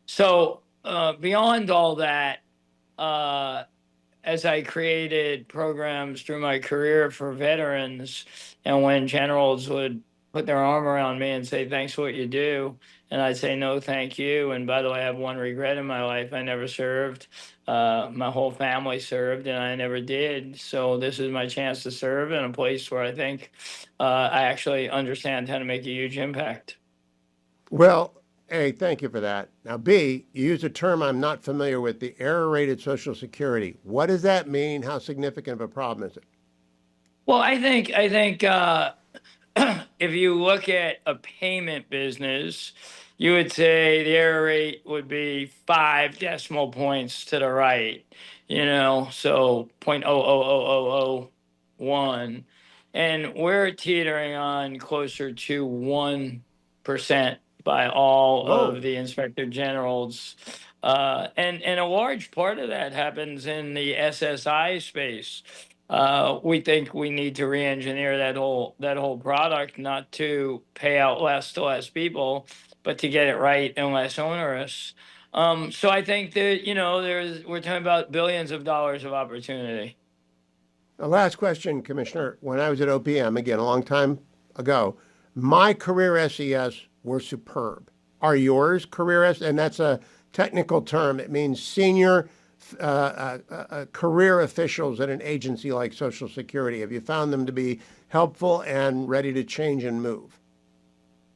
So beyond all that, as I created programs through my career for veterans, and when generals would put their arm around me and say, thanks for what you do, and I'd say, no, thank you. And by the way, I have one regret in my life. I never served. My whole family served, and I never did. So this is my chance to serve in a place where I think I actually understand how to make a huge impact. Well, A, thank you for that. Now, B, you used a term I'm not familiar with, the error-rated Social Security. What does that mean? How significant of a problem is it? Well, I think if you look at a payment business, you would say the error rate would be 5 decimal points to the right, so 0.00001. And we're teetering on closer to 1% by all of the inspector generals. And a large part of that happens in the SSI space. We think we need to re-engineer that whole product, not to pay out less to less people, but to get it right and less onerous. So I think that we're talking about billions of dollars of opportunity. The last question, Commissioner. When I was at OPM, again, a long time ago, my career SES were superb. are yours, careerists, and that's a technical term. It means senior career officials at an agency like Social Security. Have you found them to be helpful and ready to change and move?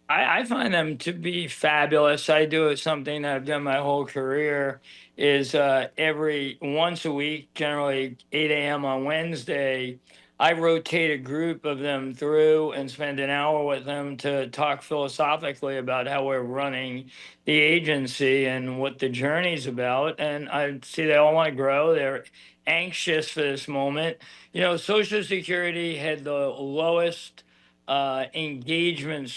I find them to be fabulous. I do something that I've done my whole career is every once a week, generally 8 a.m. on Wednesday, I rotate a group of them through and spend an hour with them to talk philosophically about how we're running the agency and what the journey's about. And I see they all want to grow. They're anxious for this moment. You know, Social Security had the lowest engagement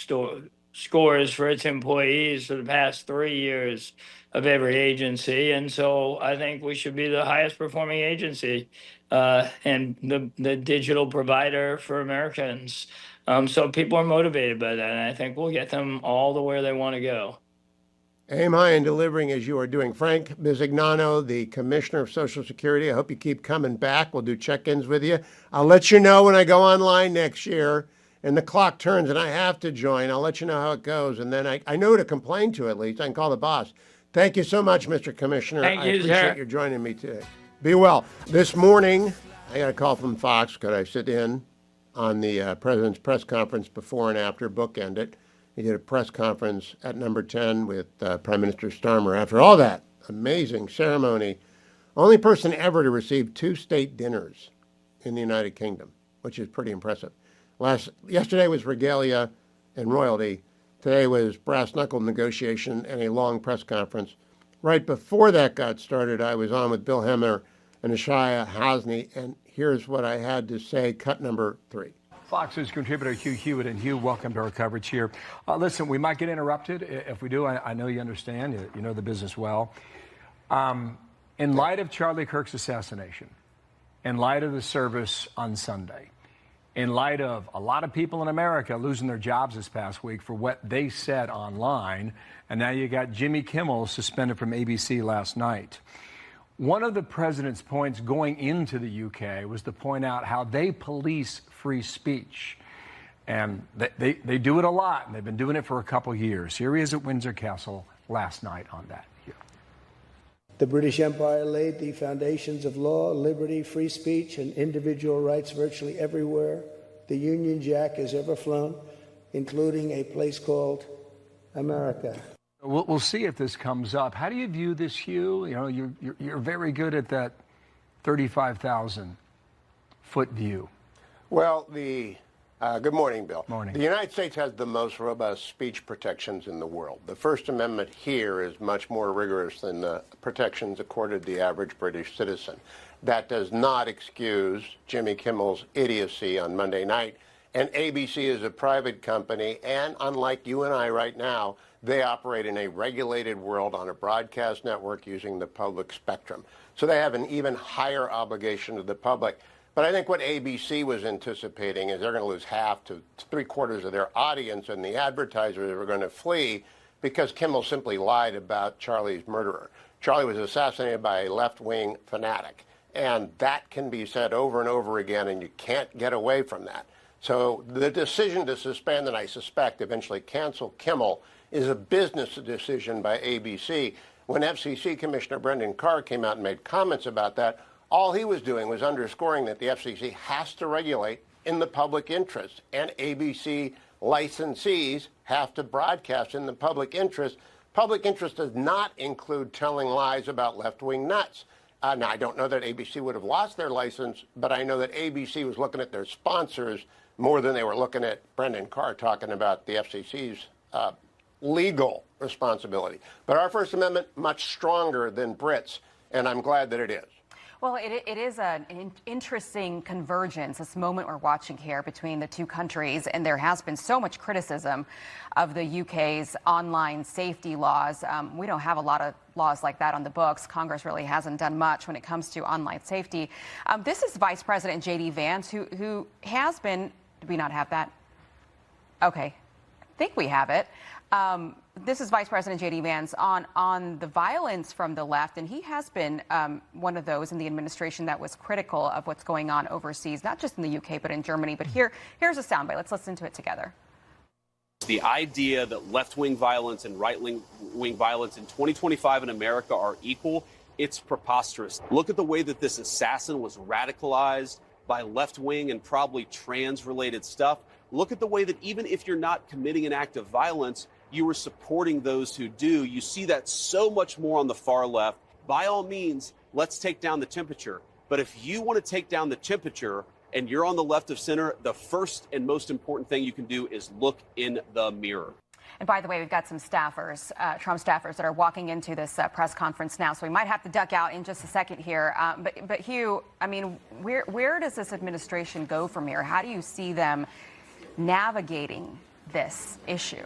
scores for its employees for the past 3 years of every agency. And so I think we should be the highest performing agency and the digital provider for Americans. So people are motivated by that. And I think we'll get them all to where they want to go. Aim high in delivering as you are doing. Frank Bisignano, the Commissioner of Social Security, I hope you keep coming back. We'll do check-ins with you. I'll let you know when I go online next year and the clock turns and I have to join. I'll let you know how it goes. And then I know who to complain to at least. I can call the boss. Thank you so much, Mr. Commissioner. Thank you, I appreciate sir. you joining me today. Be well. This morning, I got a call from Fox. Could I sit in on the president's press conference before and after, bookend it? He did a press conference at number 10 with Prime Minister Starmer. After all that amazing ceremony, only person ever to receive 2 state dinners in the United Kingdom, which is pretty impressive. Yesterday was regalia and royalty. Today was brass knuckle negotiation and a long press conference. Right before that got started, I was on with Bill Hemmer and Ashaya Hasni, and here's what I had to say, cut number 3. Fox's contributor Hugh Hewitt. And Hugh, welcome to our coverage here. Listen, we might get interrupted. If we do, I know you understand. You know the business well. In light of Charlie Kirk's assassination, in light of the service on Sunday, in light of a lot of people in America losing their jobs this past week for what they said online, and now you got Jimmy Kimmel suspended from ABC last night. One of the president's points going into the UK was to point out how they police free speech. And they do it a lot, and they've been doing it for a couple years. Here he is at Windsor Castle last night on that. Here. The British Empire laid the foundations of law, liberty, free speech, and individual rights virtually everywhere the Union Jack has ever flown, including a place called America. We'll see if this comes up. How do you view this, Hugh? You know, you're very good at that 35,000-foot view. Well, good morning, Bill. Morning. The United States has the most robust speech protections in the world. The First Amendment here is much more rigorous than the protections accorded the average British citizen. That does not excuse Jimmy Kimmel's idiocy on Monday night. And ABC is a private company, and unlike you and I right now, they operate in a regulated world on a broadcast network using the public spectrum. So they have an even higher obligation to the public. But I think what ABC was anticipating is they're going to lose half to 3/4 of their audience, and the advertisers are going to flee because Kimmel simply lied about Charlie's murderer. Charlie was assassinated by a left-wing fanatic, and that can be said over and over again, and you can't get away from that. So the decision to suspend and I suspect eventually cancel Kimmel is a business decision by ABC. When FCC Commissioner Brendan Carr came out and made comments about that, all he was doing was underscoring that the FCC has to regulate in the public interest, and ABC licensees have to broadcast in the public interest. Public interest does not include telling lies about left-wing nuts. Now, I don't know that ABC would have lost their license, but I know that ABC was looking at their sponsors more than they were looking at Brendan Carr talking about the FCC's legal responsibility. But our First Amendment, much stronger than Brits, and I'm glad that it is. Well, it is an interesting convergence, this moment we're watching here between the two countries, and there has been so much criticism of the UK's online safety laws. We don't have a lot of laws like that on the books. Congress really hasn't done much when it comes to online safety. This is Vice President J.D. Vance, who has been, do we not have that? Okay, I think we have it. This is Vice President J.D. Vance on the violence from the left, and he has been one of those in the administration that was critical of what's going on overseas, not just in the UK, but in Germany. But here's a soundbite. Let's listen to it together. The idea that left-wing violence and right-wing violence in 2025 in America are equal, it's preposterous. Look at the way that this assassin was radicalized by left-wing and probably trans-related stuff. Look at the way that even if you're not committing an act of violence, you were supporting those who do. You see that so much more on the far left. By all means, let's take down the temperature. But if you want to take down the temperature and you're on the left of center, the first and most important thing you can do is look in the mirror. And by the way, we've got some staffers, Trump staffers, that are walking into this press conference now, so we might have to duck out in just a second here. But Hugh, I mean, where does this administration go from here? How do you see them navigating this issue?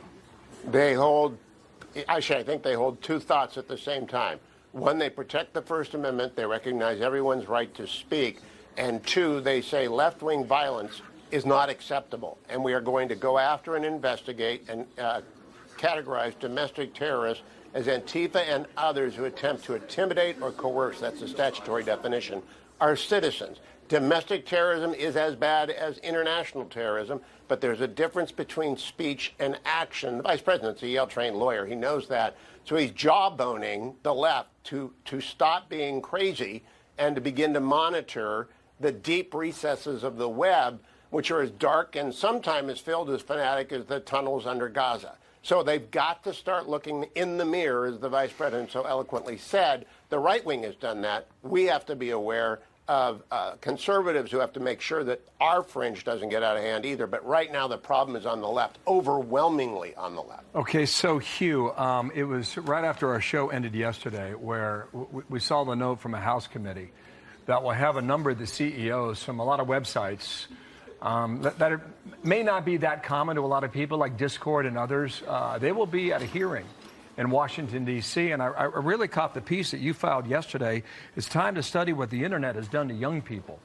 I think they hold two thoughts at the same time. One, they protect the First Amendment. They recognize everyone's right to speak. And two, they say left-wing violence is not acceptable. And we are going to go after and investigate and categorize domestic terrorists as Antifa and others who attempt to intimidate or coerce, that's the statutory definition, our citizens. Domestic terrorism is as bad as international terrorism, but there's a difference between speech and action. The vice president's a Yale-trained lawyer. He knows that. So he's jawboning the left to stop being crazy and to begin to monitor the deep recesses of the web, which are as dark and sometimes as filled as fanatic as the tunnels under Gaza. So they've got to start looking in the mirror, as the vice president so eloquently said. The right wing has done that. We have to be aware of conservatives who have to make sure that our fringe doesn't get out of hand either. But right now the problem is on the left, overwhelmingly on the left. Okay, so Hugh, it was right after our show ended yesterday where we saw the note from a House committee that will have a number of the CEOs from a lot of websites that may not be that common to a lot of people, like Discord and others. They will be at a hearing in Washington, D.C., and I really caught the piece that you filed yesterday. It's time to study what the internet has done to young people.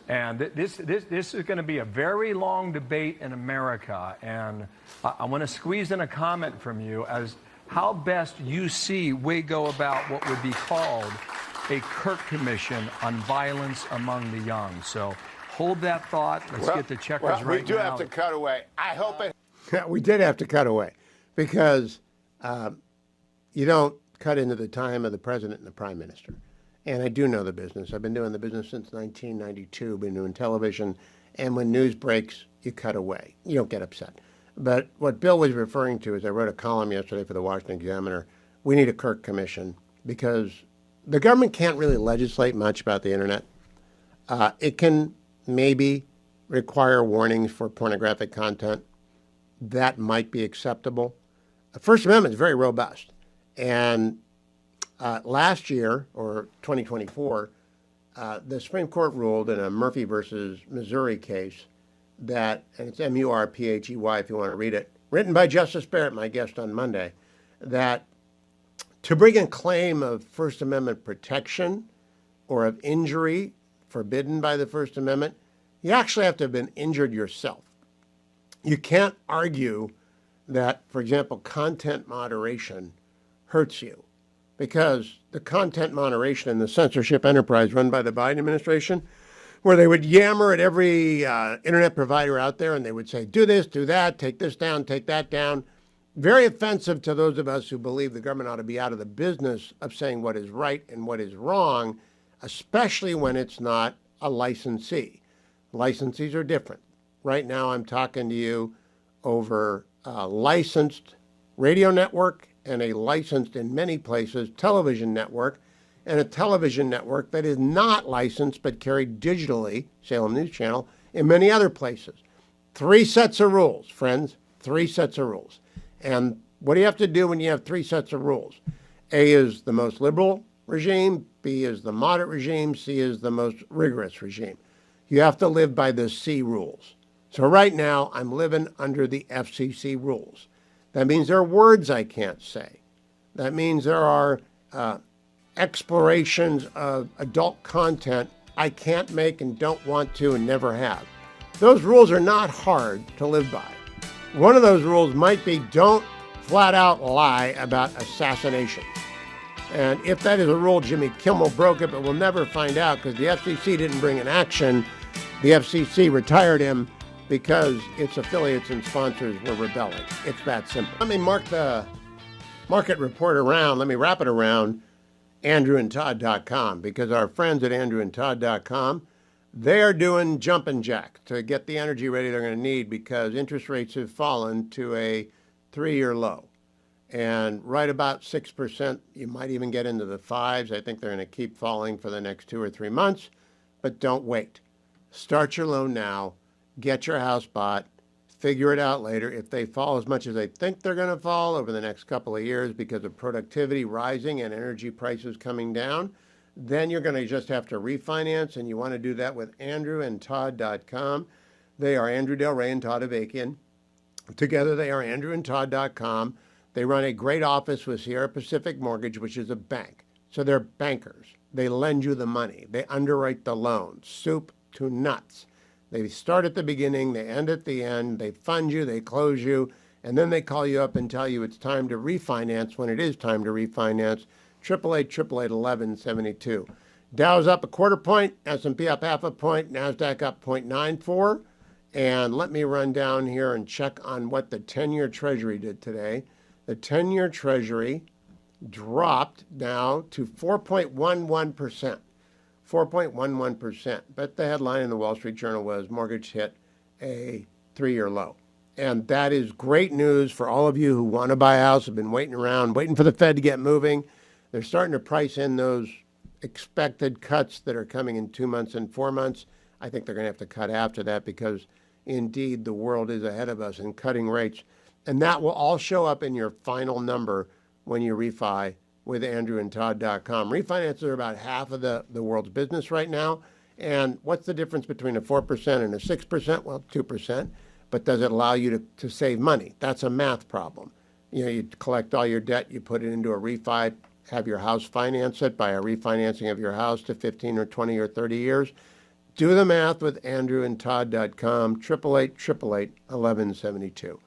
And this is going to be a very long debate in America, and I want to squeeze in a comment from you as how best you see we go about what would be called a Kirk Commission on violence among the young. So hold that thought. Let's get the checkers right now. We do have to cut away. I hope it... Yeah, we did have to cut away because you don't cut into the time of the president and the prime minister. And I do know the business. I've been doing the business since 1992, been doing television. And when news breaks, you cut away. You don't get upset. But what Bill was referring to is I wrote a column yesterday for the Washington Examiner. We need a Kirk Commission because the government can't really legislate much about the internet. It can maybe require warnings for pornographic content. That might be acceptable. The First Amendment is very robust. And last year, or 2024, the Supreme Court ruled in a Murphy versus Missouri case that, and it's Murphey if you want to read it, written by Justice Barrett, my guest on Monday, that to bring a claim of First Amendment protection or of injury forbidden by the First Amendment, you actually have to have been injured yourself. You can't argue that, for example, content moderation hurts you, because the content moderation and the censorship enterprise run by the Biden administration, where they would yammer at every internet provider out there and they would say, do this, do that, take this down, take that down. Very offensive to those of us who believe the government ought to be out of the business of saying what is right and what is wrong, especially when it's not a licensee. Licensees are different. Right now I'm talking to you over a licensed radio network and a licensed, in many places, television network, and a television network that is not licensed but carried digitally, Salem News Channel, in many other places. 3 sets of rules, friends, 3 sets of rules. And what do you have to do when you have 3 sets of rules? A is the most liberal regime, B is the moderate regime, C is the most rigorous regime. You have to live by the C rules. So right now, I'm living under the FCC rules. That means there are words I can't say. That means there are explorations of adult content I can't make and don't want to and never have. Those rules are not hard to live by. One of those rules might be don't flat out lie about assassination. And if that is a rule, Jimmy Kimmel broke it, but we'll never find out because the FCC didn't bring an action. The FCC retired him because its affiliates and sponsors were rebelling. It's that simple. Let me mark the market report around. Let me wrap it around andrewandtodd.com, because our friends at andrewandtodd.com, they are doing jumping jack to get the energy ready they're going to need, because interest rates have fallen to a 3-year low. And right about 6%, you might even get into the 5s. I think they're going to keep falling for the next 2 or 3 months, but don't wait. Start your loan now, get your house bought, figure it out later. If they fall as much as they think they're going to fall over the next couple of years because of productivity rising and energy prices coming down, then you're going to just have to refinance, and you want to do that with andrewandtodd.com. They are Andrew Del Rey and Todd Avakian. Together, they are andrewandtodd.com. They run a great office with Sierra Pacific Mortgage, which is a bank. So they're bankers. They lend you the money. They underwrite the loan, soup to nuts. They start at the beginning, they end at the end, they fund you, they close you, and then they call you up and tell you it's time to refinance when it is time to refinance. 888-888-1172. Dow's up 1/4 point, S&P up 1/2 point, NASDAQ up 0.94. And let me run down here and check on what the 10-year Treasury did today. The 10-year Treasury dropped now to 4.11%. 4.11%. But the headline in the Wall Street Journal was mortgage hit a 3-year low. And that is great news for all of you who want to buy a house, have been waiting around, waiting for the Fed to get moving. They're starting to price in those expected cuts that are coming in 2 months and 4 months. I think they're going to have to cut after that, because indeed the world is ahead of us in cutting rates. And that will all show up in your final number when you refi with andrewandtodd.com. Refinances are about half of the world's business right now. And what's the difference between a 4% and a 6%? Well, 2%. But does it allow you to save money? That's a math problem. You know, you collect all your debt, you put it into a refi, have your house finance it by a refinancing of your house to 15 or 20 or 30 years. Do the math with andrewandtodd.com, 888-888-1172.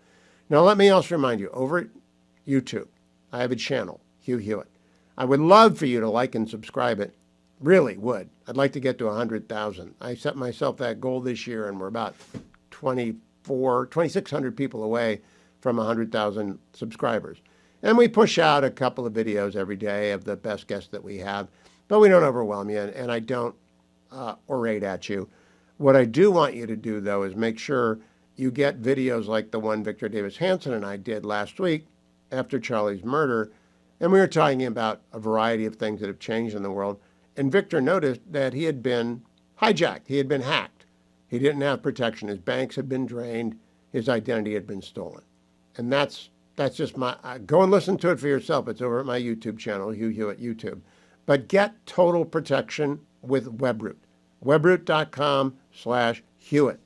Now, let me also remind you, over at YouTube, I have a channel, Hugh Hewitt. I would love for you to like and subscribe it. Really would. I'd like to get to 100,000. I set myself that goal this year, and we're about 2,600 people away from 100,000 subscribers. And we push out a couple of videos every day of the best guests that we have, but we don't overwhelm you, and I don't orate at you. What I do want you to do, though, is make sure you get videos like the one Victor Davis Hanson and I did last week after Charlie's murder, and we were talking about a variety of things that have changed in the world. And Victor noticed that he had been hijacked. He had been hacked. He didn't have protection. His banks had been drained. His identity had been stolen. And that's just my, go and listen to it for yourself. It's over at my YouTube channel, Hugh Hewitt YouTube. But get total protection with Webroot. Webroot.com/Hewitt. Hewitt.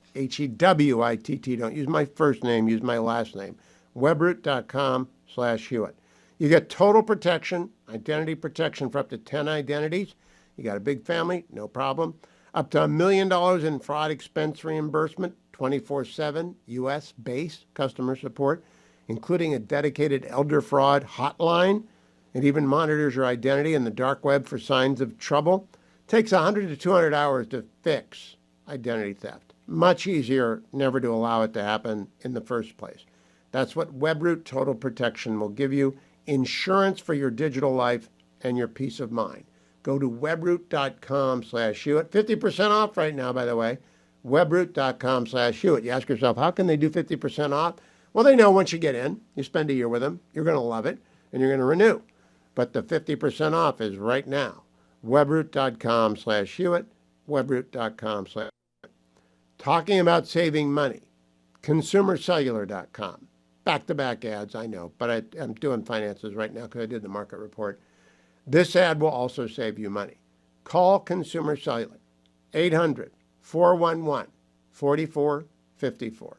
Don't use my first name, use my last name. Webroot.com/Hewitt. You get total protection, identity protection for up to 10 identities. You got a big family, no problem. Up to $1 million in fraud expense reimbursement, 24/7 U.S.-based customer support, including a dedicated elder fraud hotline. It even monitors your identity in the dark web for signs of trouble. Takes 100 to 200 hours to fix identity theft. Much easier never to allow it to happen in the first place. That's what Webroot Total Protection will give you. Insurance for your digital life and your peace of mind. Go to webroot.com/Hewitt. 50% off right now, by the way. Webroot.com/Hewitt. You ask yourself, how can they do 50% off? Well, they know once you get in, you spend a year with them, you're going to love it, and you're going to renew. But the 50% off is right now. Webroot.com/Hewitt. Webroot.com/Hewitt. Talking about saving money. ConsumerCellular.com. Back-to-back ads, I know, but I'm doing finances right now because I did the market report. This ad will also save you money. Call Consumer Cellular, 800-411-4454.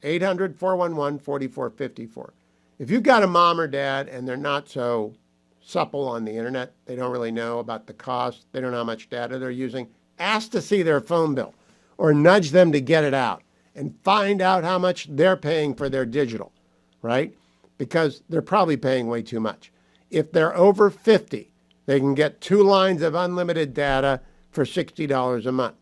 800-411-4454. If you've got a mom or dad and they're not so supple on the internet, they don't really know about the cost, they don't know how much data they're using, ask to see their phone bill or nudge them to get it out and find out how much they're paying for their digital, right? Because they're probably paying way too much. If they're over 50, they can get 2 lines of unlimited data for $60 a month.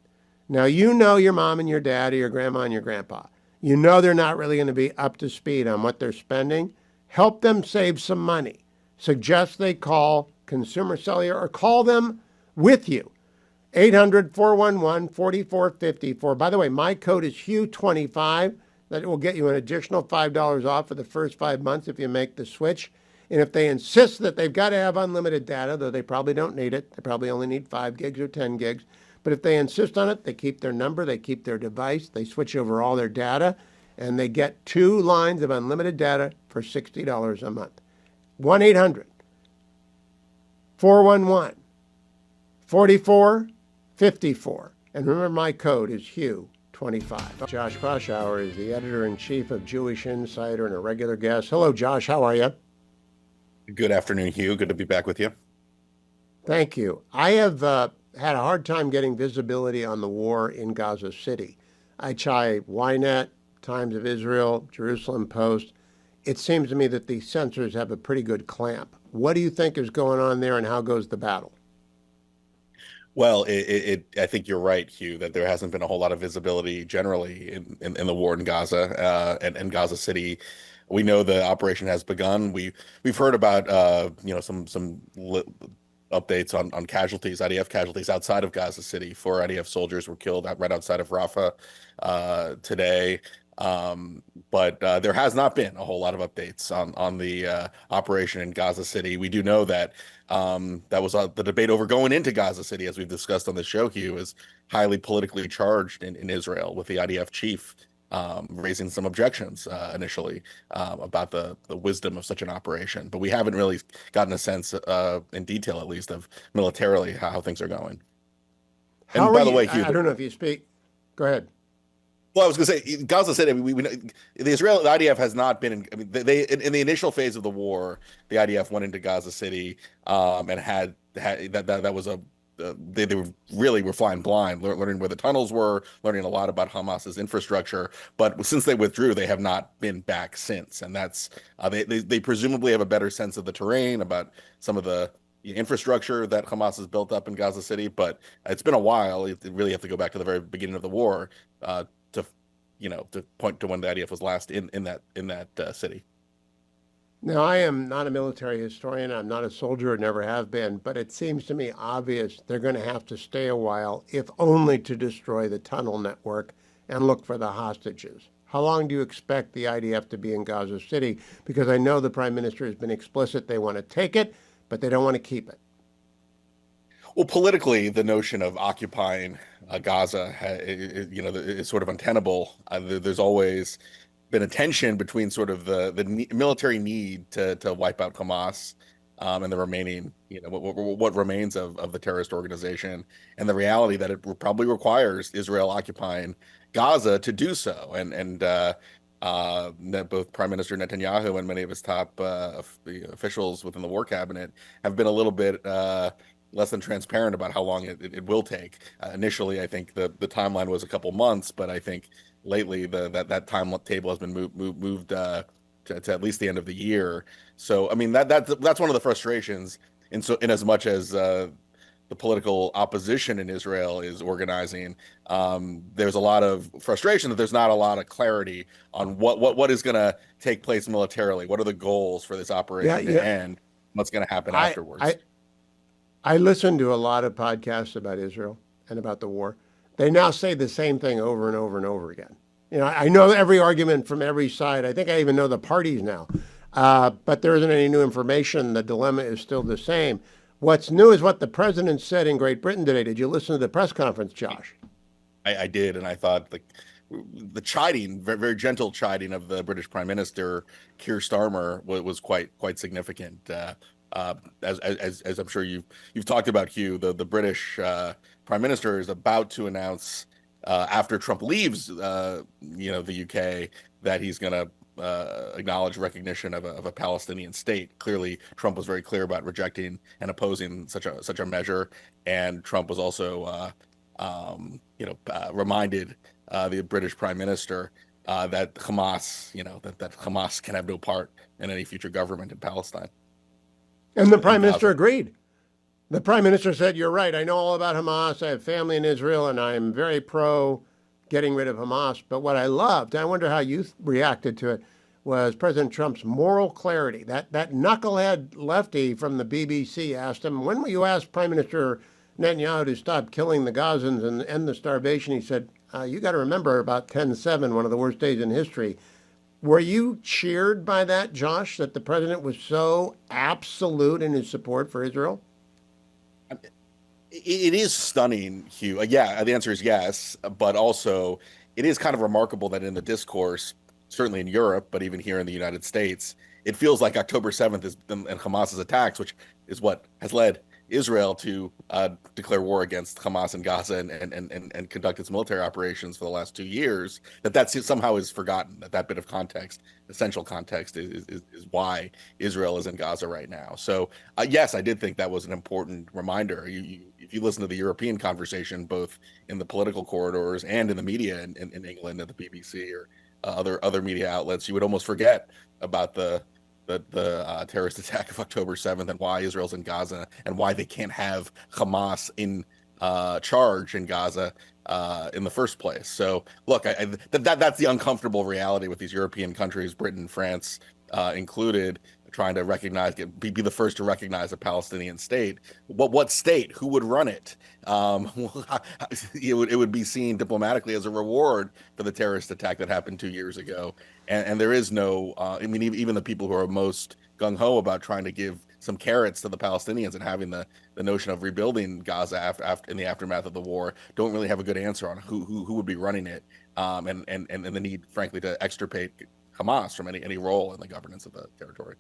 Now, you know your mom and your dad or your grandma and your grandpa. You know they're not really going to be up to speed on what they're spending. Help them save some money. Suggest they call Consumer Cellular or call them with you. 800-411-4454. By the way, my code is Hugh25. That will get you an additional $5 off for the first 5 months if you make the switch. And if they insist that they've got to have unlimited data, though they probably don't need it, they probably only need 5 gigs or 10 gigs. But if they insist on it, they keep their number, they keep their device, they switch over all their data, and they get 2 lines of unlimited data for $60 a month. 1-800-411-4454. And remember, my code is Hugh25. Josh Kraushaar is the editor-in-chief of Jewish Insider and a regular guest. Hello, Josh. How are you? Good afternoon, Hugh. Good to be back with you. Thank you. I have had a hard time getting visibility on the war in Gaza City. I try Ynet, Times of Israel, Jerusalem Post. It seems to me that the censors have a pretty good clamp. What do you think is going on there, and how goes the battle? Well, I think you're right, Hugh, that there hasn't been a whole lot of visibility generally in the war in Gaza and Gaza City. We know the operation has begun. We've heard about some updates on casualties, IDF casualties outside of Gaza City. 4 IDF soldiers were killed right outside of Rafah today. But there has not been a whole lot of updates on the operation in Gaza City. We do know that that was the debate over going into Gaza City, as we've discussed on the show, Hugh, is highly politically charged in Israel, with the IDF chief raising some objections initially about the wisdom of such an operation. But we haven't really gotten a sense, in detail at least, of militarily how things are going. And by the way, Hugh, I don't know if you speak. Go ahead. Well, I was going to say, Gaza City, the IDF has not been in the initial phase of the war, the IDF went into Gaza City and had that was they were flying blind, learning where the tunnels were, learning a lot about Hamas's infrastructure. But since they withdrew, they have not been back since. And that's they presumably have a better sense of the terrain, about some of the infrastructure that Hamas has built up in Gaza City. But it's been a while. You really have to go back to the very beginning of the war to point to when the IDF was last in that city. Now, I am not a military historian. I'm not a soldier, never have been, but it seems to me obvious they're going to have to stay a while, if only to destroy the tunnel network and look for the hostages. How long do you expect the IDF to be in Gaza City? Because I know the Prime Minister has been explicit they want to take it, but they don't want to keep it. Well, politically, the notion of occupying Gaza, is sort of untenable. There's always been a tension between sort of the military need to wipe out Hamas and the remaining, what remains of the terrorist organization, and the reality that it probably requires Israel occupying Gaza to do so. And both Prime Minister Netanyahu and many of his top officials within the war cabinet have been a little bit less than transparent about how long it will take. Initially, I think the timeline was a couple months, but I think lately that timetable has been moved to at least the end of the year. So I mean that's one of the frustrations in as much as the political opposition in Israel is organizing. There's a lot of frustration that there's not a lot of clarity on what is going to take place militarily. What are the goals for this operation to end? What's going to happen afterwards? I listen to a lot of podcasts about Israel and about the war. They now say the same thing over and over and over again. I know every argument from every side. I think I even know the parties now. But there isn't any new information. The dilemma is still the same. What's new is what the president said in Great Britain today. Did you listen to the press conference, Josh? I did, and I thought the chiding, very, very gentle chiding of the British Prime Minister, Keir Starmer, was quite significant. As I'm sure you've talked about, Hugh, the British Prime Minister is about to announce after Trump leaves, the UK, that he's going to acknowledge recognition of a Palestinian state. Clearly, Trump was very clear about rejecting and opposing such a measure, and Trump was also reminded the British Prime Minister that Hamas, that Hamas can have no part in any future government in Palestine. And the Prime Minister agreed. The prime minister said, "You're right. I know all about Hamas. I have family in Israel, and I'm very pro getting rid of Hamas." But what I loved, and I wonder how you reacted to it, was President Trump's moral clarity. That knucklehead lefty from the BBC asked him, "When will you ask Prime Minister Netanyahu to stop killing the Gazans and end the starvation?" He said, "You got to remember about 10/7, one of the worst days in history." Were you cheered by that, Josh, that the president was so absolute in his support for Israel? It is stunning, Hugh. Yeah, the answer is yes, but also it is kind of remarkable that in the discourse, certainly in Europe, but even here in the United States, it feels like October 7th is and Hamas's attacks, which is what has led Israel to declare war against Hamas in Gaza and conduct its military operations for the last 2 years, that somehow is forgotten, that bit of context, essential context, is why Israel is in Gaza right now. So, yes, I did think that was an important reminder. If you listen to the European conversation, both in the political corridors and in the media in England, at the BBC or other media outlets, you would almost forget about the terrorist attack of October 7th and why Israel's in Gaza and why they can't have Hamas in charge in Gaza in the first place. So look, that's the uncomfortable reality with these European countries, Britain, France included, trying to recognize, be the first to recognize a Palestinian state. What state? Who would run it? It would be seen diplomatically as a reward for the terrorist attack that happened 2 years ago. And there is no, I mean, even the people who are most gung-ho about trying to give some carrots to the Palestinians and having the notion of rebuilding Gaza after in the aftermath of the war don't really have a good answer on who would be running it, and the need, frankly, to extirpate Hamas from any role in the governance of the territory.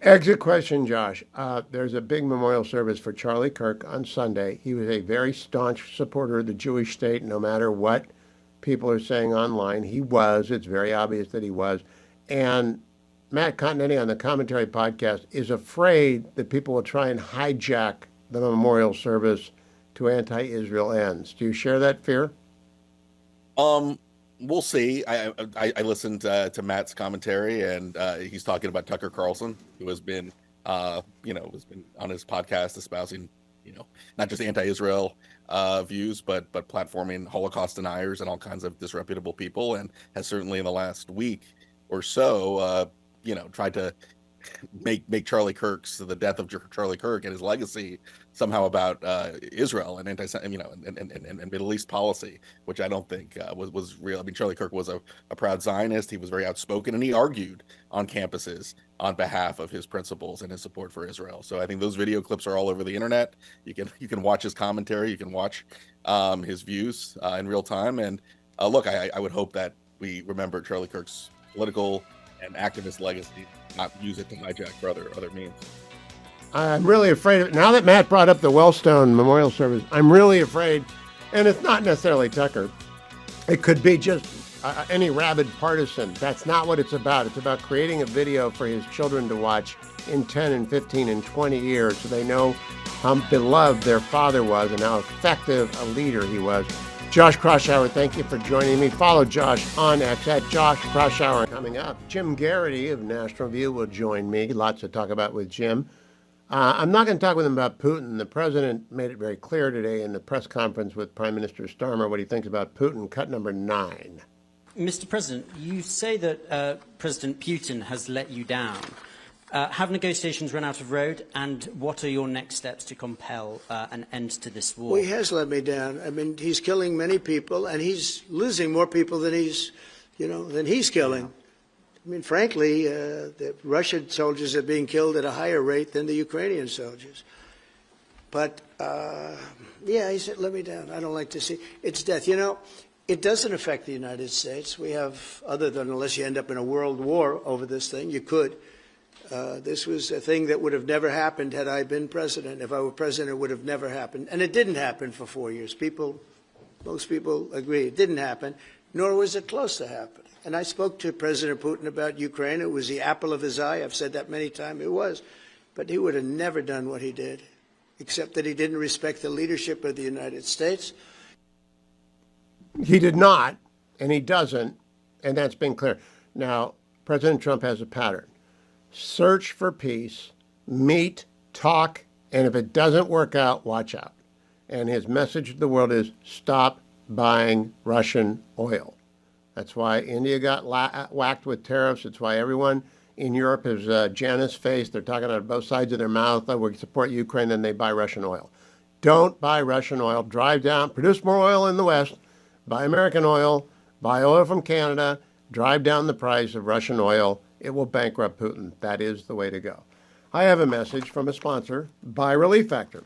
Exit question, Josh. There's a big memorial service for Charlie Kirk on Sunday. He was a very staunch supporter of the Jewish state, no matter what people are saying online. He was. It's very obvious that he was. And Matt Continetti on the Commentary podcast is afraid that people will try and hijack the memorial service to anti-Israel ends. Do you share that fear? We'll see. I listened to Matt's commentary, and he's talking about Tucker Carlson, who has been, has been on his podcast espousing, not just anti-Israel views, but platforming Holocaust deniers and all kinds of disreputable people, and has certainly in the last week or so, tried to make the death of Charlie Kirk and his legacy somehow about Israel and and Middle East policy, which I don't think was real. I mean, Charlie Kirk was a proud Zionist. He was very outspoken, and he argued on campuses on behalf of his principles and his support for Israel. So I think those video clips are all over the internet. You can watch his commentary. You can watch his views in real time. And look, I would hope that we remember Charlie Kirk's political and activist legacy, not use it to hijack for other means. I'm really afraid of it. Now that Matt brought up the Wellstone Memorial Service, I'm really afraid, and it's not necessarily Tucker. It could be just any rabid partisan. That's not what it's about. It's about creating a video for his children to watch in 10 and 15 and 20 years so they know how beloved their father was and how effective a leader he was. Josh Kraushaar, thank you for joining me. Follow Josh on X at Josh Kraushaar. Coming up, Jim Garrity of National View will join me. Lots to talk about with Jim. I'm not going to talk with him about Putin. The president made it very clear today in the press conference with Prime Minister Starmer what he thinks about Putin. Cut number 9. Mr. President, you say that President Putin has let you down. Have negotiations run out of road, and what are your next steps to compel an end to this war? Well, he has let me down. I mean, he's killing many people, and he's losing more people than he's killing. I mean, frankly, the Russian soldiers are being killed at a higher rate than the Ukrainian soldiers. But, yeah, he said, let me down. I don't like to see. It's death. It doesn't affect the United States. We have, other than unless you end up in a world war over this thing, you could. This was a thing that would have never happened had I been president. If I were president, it would have never happened. And it didn't happen for 4 years. Most people agree it didn't happen, nor was it close to happening. And I spoke to President Putin about Ukraine. It was the apple of his eye. I've said that many times. It was. But he would have never done what he did, except that he didn't respect the leadership of the United States. He did not, and he doesn't, and that's been clear. Now, President Trump has a pattern. Search for peace, meet, talk, And if it doesn't work out, watch out. And his message to the world is stop buying Russian oil. That's why India got whacked with tariffs. It's why everyone in Europe has Janus face. They're talking out of both sides of their mouth. Oh, we support Ukraine, and they buy Russian oil. Don't buy Russian oil. Drive down, produce more oil in the West, buy American oil, buy oil from Canada, drive down the price of Russian oil. It will bankrupt Putin. That is the way to go. I have a message from a sponsor, Buy Relief Factor.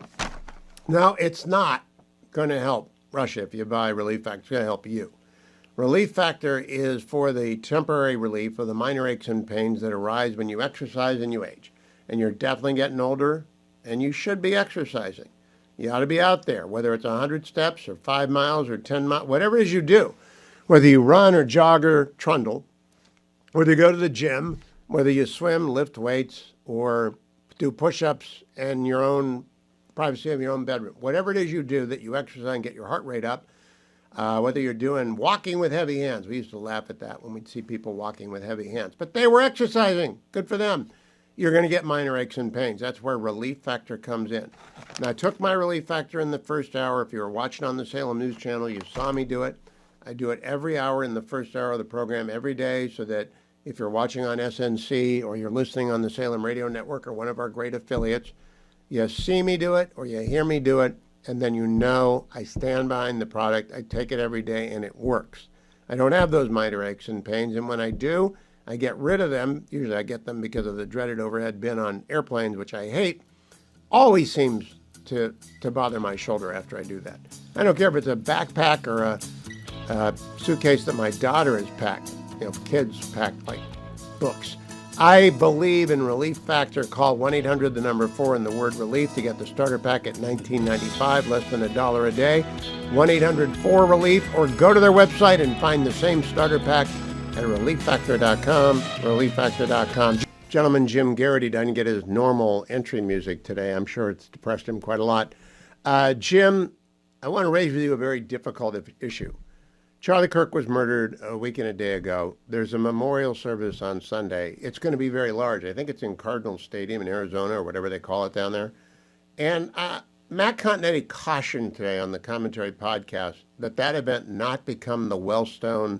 Now, it's not going to help Russia if you buy Relief Factor. It's going to help you. Relief Factor is for the temporary relief of the minor aches and pains that arise when you exercise and you age. And you're definitely getting older, and you should be exercising. You ought to be out there, whether it's 100 steps or 5 miles or 10 miles, whatever it is you do. Whether you run or jog or trundle, whether you go to the gym, whether you swim, lift weights, or do push-ups in your own privacy of your own bedroom. Whatever it is you do that you exercise and get your heart rate up, whether you're doing walking with heavy hands. We used to laugh at that when we'd see people walking with heavy hands. But they were exercising. Good for them. You're going to get minor aches and pains. That's where Relief Factor comes in. Now, I took my Relief Factor in the first hour. If you were watching on the Salem News Channel, you saw me do it. I do it every hour in the first hour of the program every day so that if you're watching on SNC or you're listening on the Salem Radio Network or one of our great affiliates, you see me do it or you hear me do it, and then you know I stand behind the product. I take it every day, and it works. I don't have those minor aches and pains, and when I do, I get rid of them. Usually I get them because of the dreaded overhead bin on airplanes, which I hate. Always seems to bother my shoulder after I do that. I don't care if it's a backpack or a suitcase that my daughter has packed. Kids pack like books. I believe in Relief Factor. Call 1-800, the number 4, and the word relief to get the starter pack at $19.95, less than $1 a day. 1-800-4-RELIEF, or go to their website and find the same starter pack at relieffactor.com, relieffactor.com. Gentleman Jim Garrity didn't get his normal entry music today. I'm sure it's depressed him quite a lot. Jim, I want to raise with you a very difficult issue. Charlie Kirk was murdered a week and a day ago. There's a memorial service on Sunday. It's going to be very large. I think it's in Cardinal Stadium in Arizona or whatever they call it down there. And Matt Continetti cautioned today on the Commentary podcast that event not become the Wellstone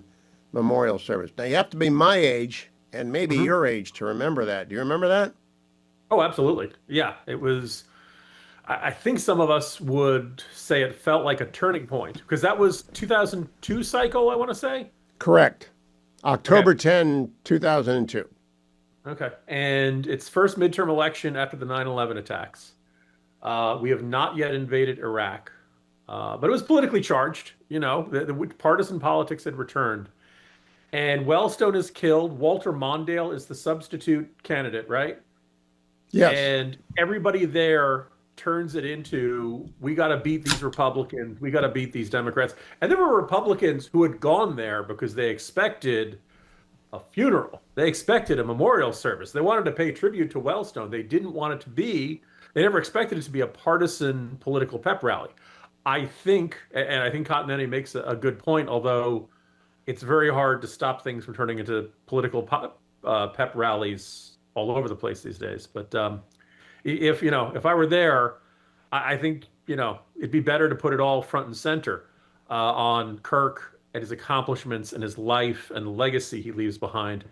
Memorial Service. Now, you have to be my age and maybe your age to remember that. Do you remember that? Oh, absolutely. Yeah, it was... I think some of us would say it felt like a turning point because that was 2002 cycle, I want to say. Correct. October 10, 2002. Okay. And it's first midterm election after the 9/11 attacks. We have not yet invaded Iraq, but it was politically charged. The partisan politics had returned. And Wellstone is killed. Walter Mondale is the substitute candidate, right? Yes. And everybody there turns it into, we got to beat these Republicans, we got to beat these Democrats. And there were Republicans who had gone there because they expected a funeral. They expected a memorial service. They wanted to pay tribute to Wellstone. They didn't want it to be, they never expected it to be a partisan political pep rally. I think Continetti makes a good point, although it's very hard to stop things from turning into political pep rallies all over the place these days. But if I were there, I think it'd be better to put it all front and center on Kirk and his accomplishments and his life and the legacy he leaves behind.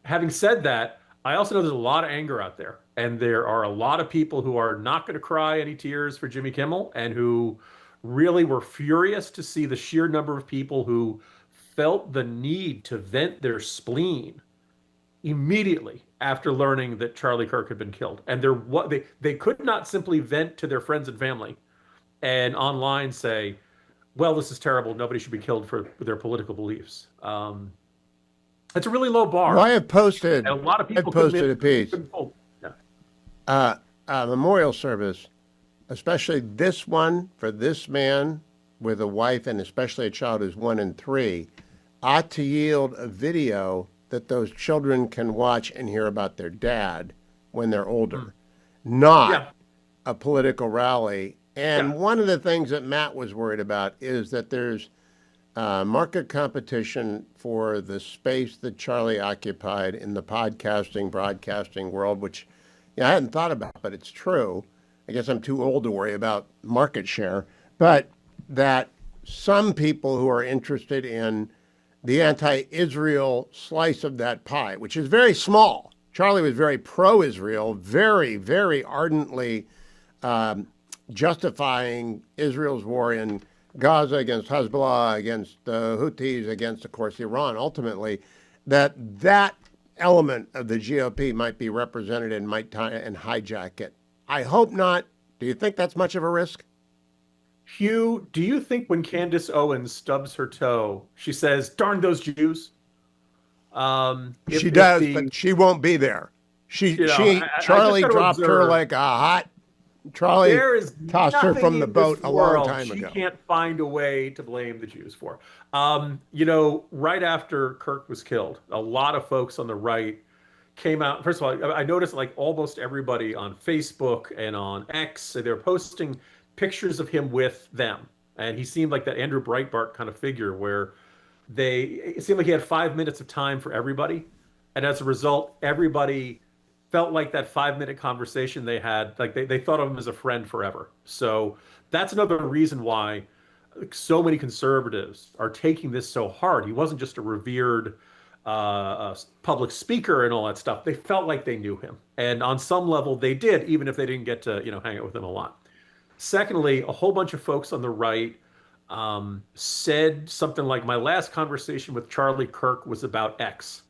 Having said that, I also know there's a lot of anger out there, and there are a lot of people who are not going to cry any tears for Jimmy Kimmel and who really were furious to see the sheer number of people who felt the need to vent their spleen immediately after learning that Charlie Kirk had been killed. And they could not simply vent to their friends and family and online say, well, this is terrible. Nobody should be killed for their political beliefs. It's a really low bar. Well, I have posted, and a lot of people posted a piece. Yeah. A memorial service, especially this one for this man with a wife and especially a child who's 1 and 3, ought to yield a video that those children can watch and hear about their dad when they're older, not a political rally. And one of the things that Matt was worried about is that there's market competition for the space that Charlie occupied in the podcasting, broadcasting world, which I hadn't thought about, but it's true. I guess I'm too old to worry about market share, but that some people who are interested in the anti-Israel slice of that pie, which is very small. Charlie was very pro-Israel, very, very ardently justifying Israel's war in Gaza against Hezbollah, against the Houthis, against, of course, Iran, ultimately, that element of the GOP might be represented and might and hijack it. I hope not. Do you think that's much of a risk? Hugh, do you think when Candace Owens stubs her toe, she says, "Darn those Jews"? She does, but she won't be there. Charlie dropped her like a hot. Charlie tossed her from the boat a long time ago. She can't find a way to blame the Jews for. Right after Kirk was killed, a lot of folks on the right came out. First of all, I noticed like almost everybody on Facebook and on X, they're posting pictures of him with them. And he seemed like that Andrew Breitbart kind of figure where it seemed like he had 5 minutes of time for everybody. And as a result, everybody felt like that 5-minute conversation they had, like they thought of him as a friend forever. So that's another reason why so many conservatives are taking this so hard. He wasn't just a revered public speaker and all that stuff. They felt like they knew him. And on some level they did, even if they didn't get to, hang out with him a lot. Secondly, a whole bunch of folks on the right said something like, my last conversation with Charlie Kirk was about X.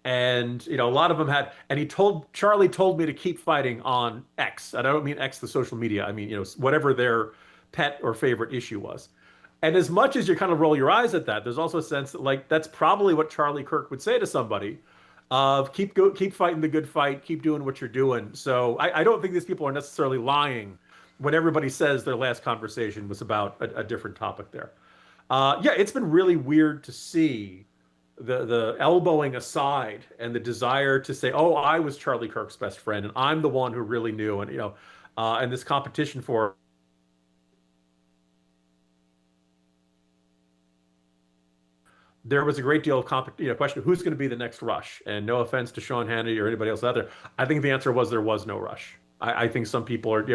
And, a lot of them had, and Charlie told me to keep fighting on X. And I don't mean X, the social media. I mean, whatever their pet or favorite issue was. And as much as you kind of roll your eyes at that, there's also a sense that like, that's probably what Charlie Kirk would say to somebody of keep fighting the good fight, keep doing what you're doing. So I don't think these people are necessarily lying when everybody says their last conversation was about a different topic there. It's been really weird to see the elbowing aside and the desire to say, oh, I was Charlie Kirk's best friend and I'm the one who really knew. And, and this competition for there was a great deal of question of who's going to be the next Rush. And no offense to Sean Hannity or anybody else out there, I think the answer was there was no Rush. I think some people are,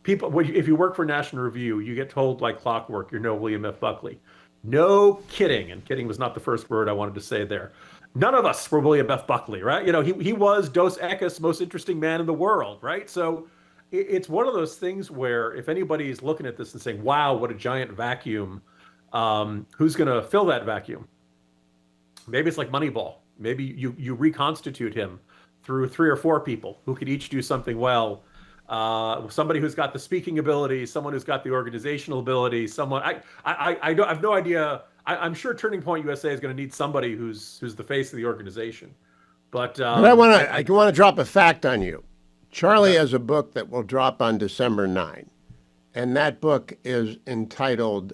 if you work for National Review, you get told like clockwork, you're no William F. Buckley. No kidding. And kidding was not the first word I wanted to say there. None of us were William F. Buckley, right? He was Dos Equis, most interesting man in the world, right? So it's one of those things where if anybody's looking at this and saying, wow, what a giant vacuum, who's going to fill that vacuum? Maybe it's like Moneyball. Maybe you reconstitute him through 3 or 4 people who could each do something well. Somebody who's got the speaking ability, someone who's got the organizational ability, someone I have no idea. I'm sure Turning Point USA is going to need somebody who's the face of the organization. But I want to drop a fact on you. Charlie has a book that will drop on December 9, and that book is entitled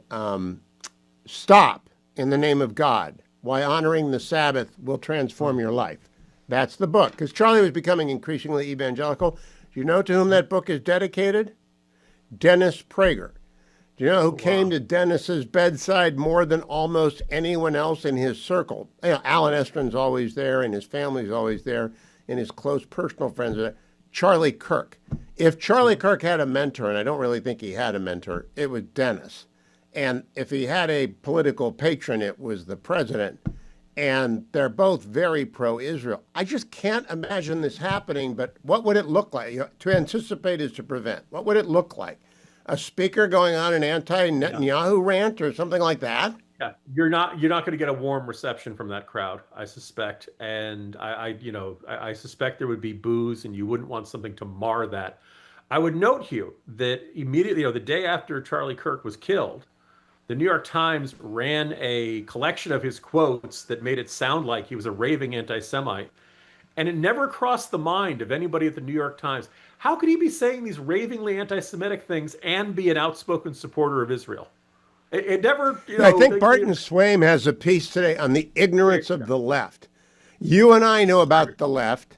"Stop in the Name of God: Why Honoring the Sabbath Will Transform Your Life." That's the book, because Charlie was becoming increasingly evangelical. Do you know to whom that book is dedicated? Dennis Prager. Do you know who came to Dennis's bedside more than almost anyone else in his circle? Alan Estrin's always there, and his family's always there, and his close personal friends are there. Charlie Kirk. If Charlie Kirk had a mentor, and I don't really think he had a mentor, it was Dennis. And if he had a political patron, it was the president. And they're both very pro-Israel. I just can't imagine this happening, but what would it look like? To anticipate is to prevent. What would it look like? A speaker going on an anti-Netanyahu rant or something like that? Yeah, you're not going to get a warm reception from that crowd, I suspect. And I suspect there would be boos, and you wouldn't want something to mar that. I would note, Hugh, that immediately, the day after Charlie Kirk was killed, the New York Times ran a collection of his quotes that made it sound like he was a raving anti-Semite. And it never crossed the mind of anybody at the New York Times. How could he be saying these ravingly anti-Semitic things and be an outspoken supporter of Israel? It never, I think Barton Swaim has a piece today on the ignorance of the left. You and I know about the left.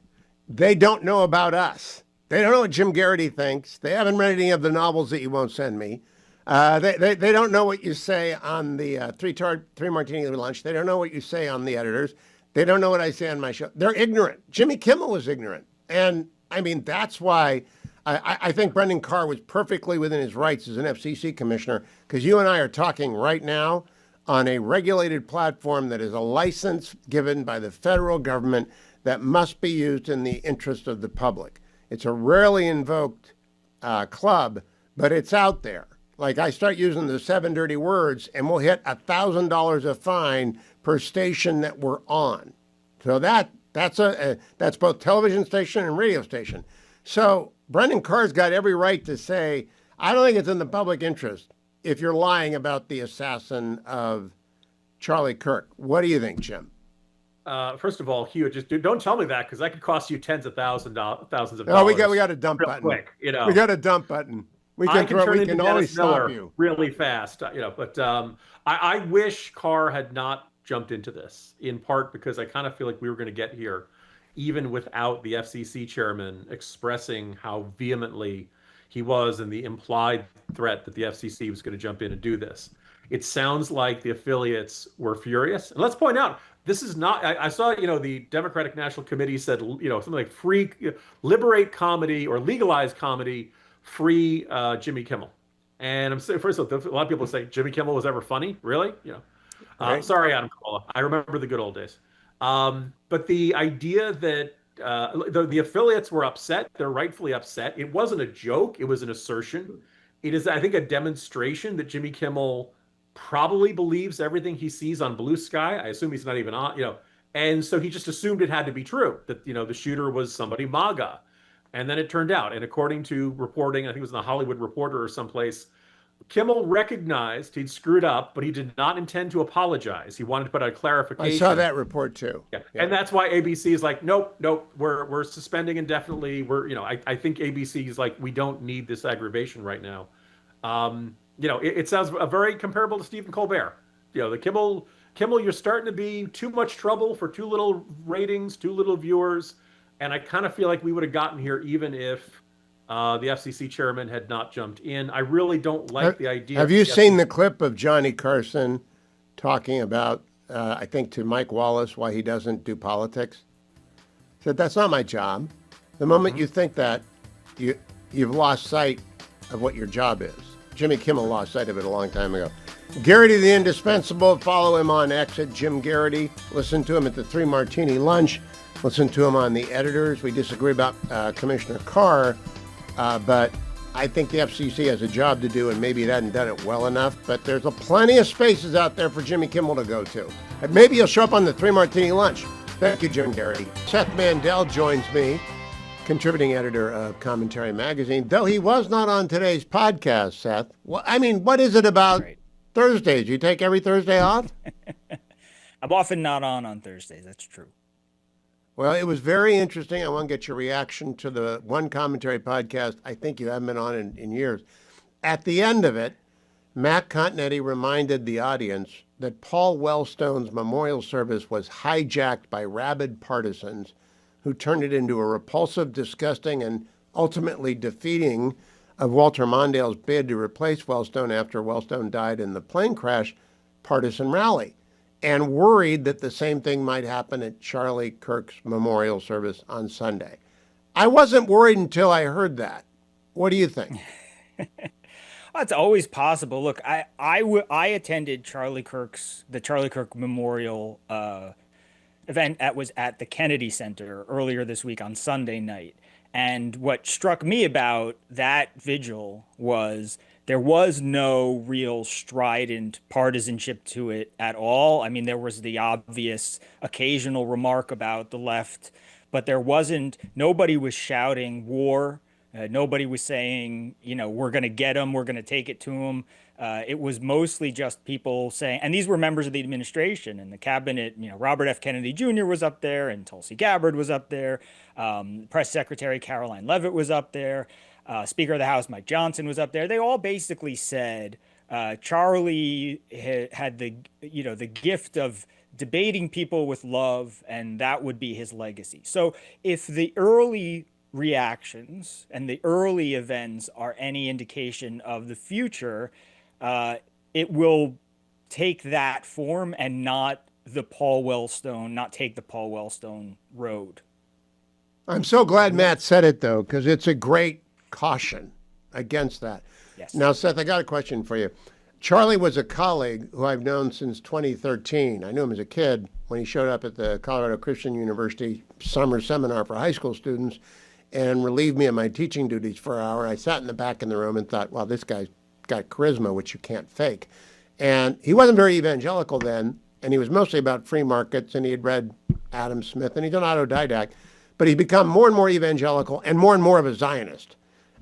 They don't know about us. They don't know what Jim Garrity thinks. They haven't read any of the novels that you won't send me. They don't know what you say on the three martini lunch. They don't know what you say on the editors. They don't know what I say on my show. They're ignorant. Jimmy Kimmel was ignorant. And I mean, that's why I think Brendan Carr was perfectly within his rights as an FCC commissioner, because you and I are talking right now on a regulated platform that is a license given by the federal government that must be used in the interest of the public. It's a rarely invoked club, but it's out there. Like, I start using the 7 dirty words, and we'll hit $1,000 a fine per station that we're on. So that's both television station and radio station. So Brendan Carr's got every right to say, I don't think it's in the public interest if you're lying about the assassin of Charlie Kirk. What do you think, Jim? First of all, Hugh, just don't tell me that, because that could cost you tens of thousands of dollars. Oh, we got a dump real button. Quick, we got a dump button. We can always stop you really fast, But I wish Carr had not jumped into this, in part because I kind of feel like we were going to get here even without the FCC chairman expressing how vehemently he was and the implied threat that the FCC was going to jump in and do this. It sounds like the affiliates were furious. And let's point out, this is not, I saw, the Democratic National Committee said, something like liberate comedy or legalize comedy, free Jimmy Kimmel. And I'm saying, first of all, a lot of people say Jimmy Kimmel was ever funny. Really? Right. Sorry, Adam Carolla. I remember the good old days. But the idea that the affiliates were upset, they're rightfully upset. It wasn't a joke. It was an assertion. It is, I think, a demonstration that Jimmy Kimmel probably believes everything he sees on Blue Sky. I assume he's not even on, and so he just assumed it had to be true, that, the shooter was somebody MAGA. And then it turned out, and according to reporting, I think it was in the Hollywood Reporter or someplace, Kimmel recognized he'd screwed up, but he did not intend to apologize. He wanted to put out a clarification. I saw that report too. Yeah. And that's why ABC is like, nope, we're suspending indefinitely. I think ABC is like, we don't need this aggravation right now. It sounds very comparable to Stephen Colbert. The Kimmel, you're starting to be too much trouble for too little ratings, too little viewers. And I kind of feel like we would have gotten here even if the FCC chairman had not jumped in. I really don't like the idea. Have you seen the clip of Johnny Carson talking about, I think, to Mike Wallace, why he doesn't do politics? He said, that's not my job. The moment you think that, you've lost sight of what your job is. Jimmy Kimmel lost sight of it a long time ago. Garrity the Indispensable. Follow him on X at Jim Garrity. Listen to him at the 3 Martini Lunch. Listen to him on The Editors. We disagree about Commissioner Carr, but I think the FCC has a job to do, and maybe it hadn't done it well enough. But there's plenty of spaces out there for Jimmy Kimmel to go to. And maybe he'll show up on the 3 Martini Lunch. Thank you, Jim Garrity. Seth Mandel joins me, contributing editor of Commentary Magazine, though he was not on today's podcast, Seth. Well, I mean, what is it about Thursdays? You take every Thursday off? I'm often not on Thursdays. That's true. Well, it was very interesting. I want to get your reaction to the one commentary podcast I think you haven't been on in years. At the end of it, Matt Continetti reminded the audience that Paul Wellstone's memorial service was hijacked by rabid partisans who turned it into a repulsive, disgusting, and ultimately defeating of Walter Mondale's bid to replace Wellstone after Wellstone died in the plane crash partisan rally, and worried that the same thing might happen at Charlie Kirk's memorial service on Sunday. I wasn't worried until I heard that. What do you think? Well, it's always possible. Look, I attended the Charlie Kirk Memorial event that was at the Kennedy Center earlier this week on Sunday night. And what struck me about that vigil was there was no real strident partisanship to it at all. I mean, there was the obvious occasional remark about the left, but nobody was shouting war. Nobody was saying, we're going to get them, we're going to take it to them. It was mostly just people saying, and these were members of the administration and the cabinet, Robert F. Kennedy Jr. was up there and Tulsi Gabbard was up there. Press Secretary Caroline Leavitt was up there. Speaker of the House Mike Johnson was up there. They all basically said Charlie had the gift of debating people with love, and that would be his legacy. So if the early reactions and the early events are any indication of the future, it will take that form and not take the Paul Wellstone road. I'm so glad Matt said it, though, because it's a great caution against that. Yes. Now, Seth, I got a question for you. Charlie was a colleague who I've known since 2013. I knew him as a kid when he showed up at the Colorado Christian University summer seminar for high school students and relieved me of my teaching duties for an hour. I sat in the back in the room and thought, well, this guy's got charisma, which you can't fake. And he wasn't very evangelical then, and he was mostly about free markets, and he had read Adam Smith, and he's an autodidact, but he's become more and more evangelical and more of a Zionist.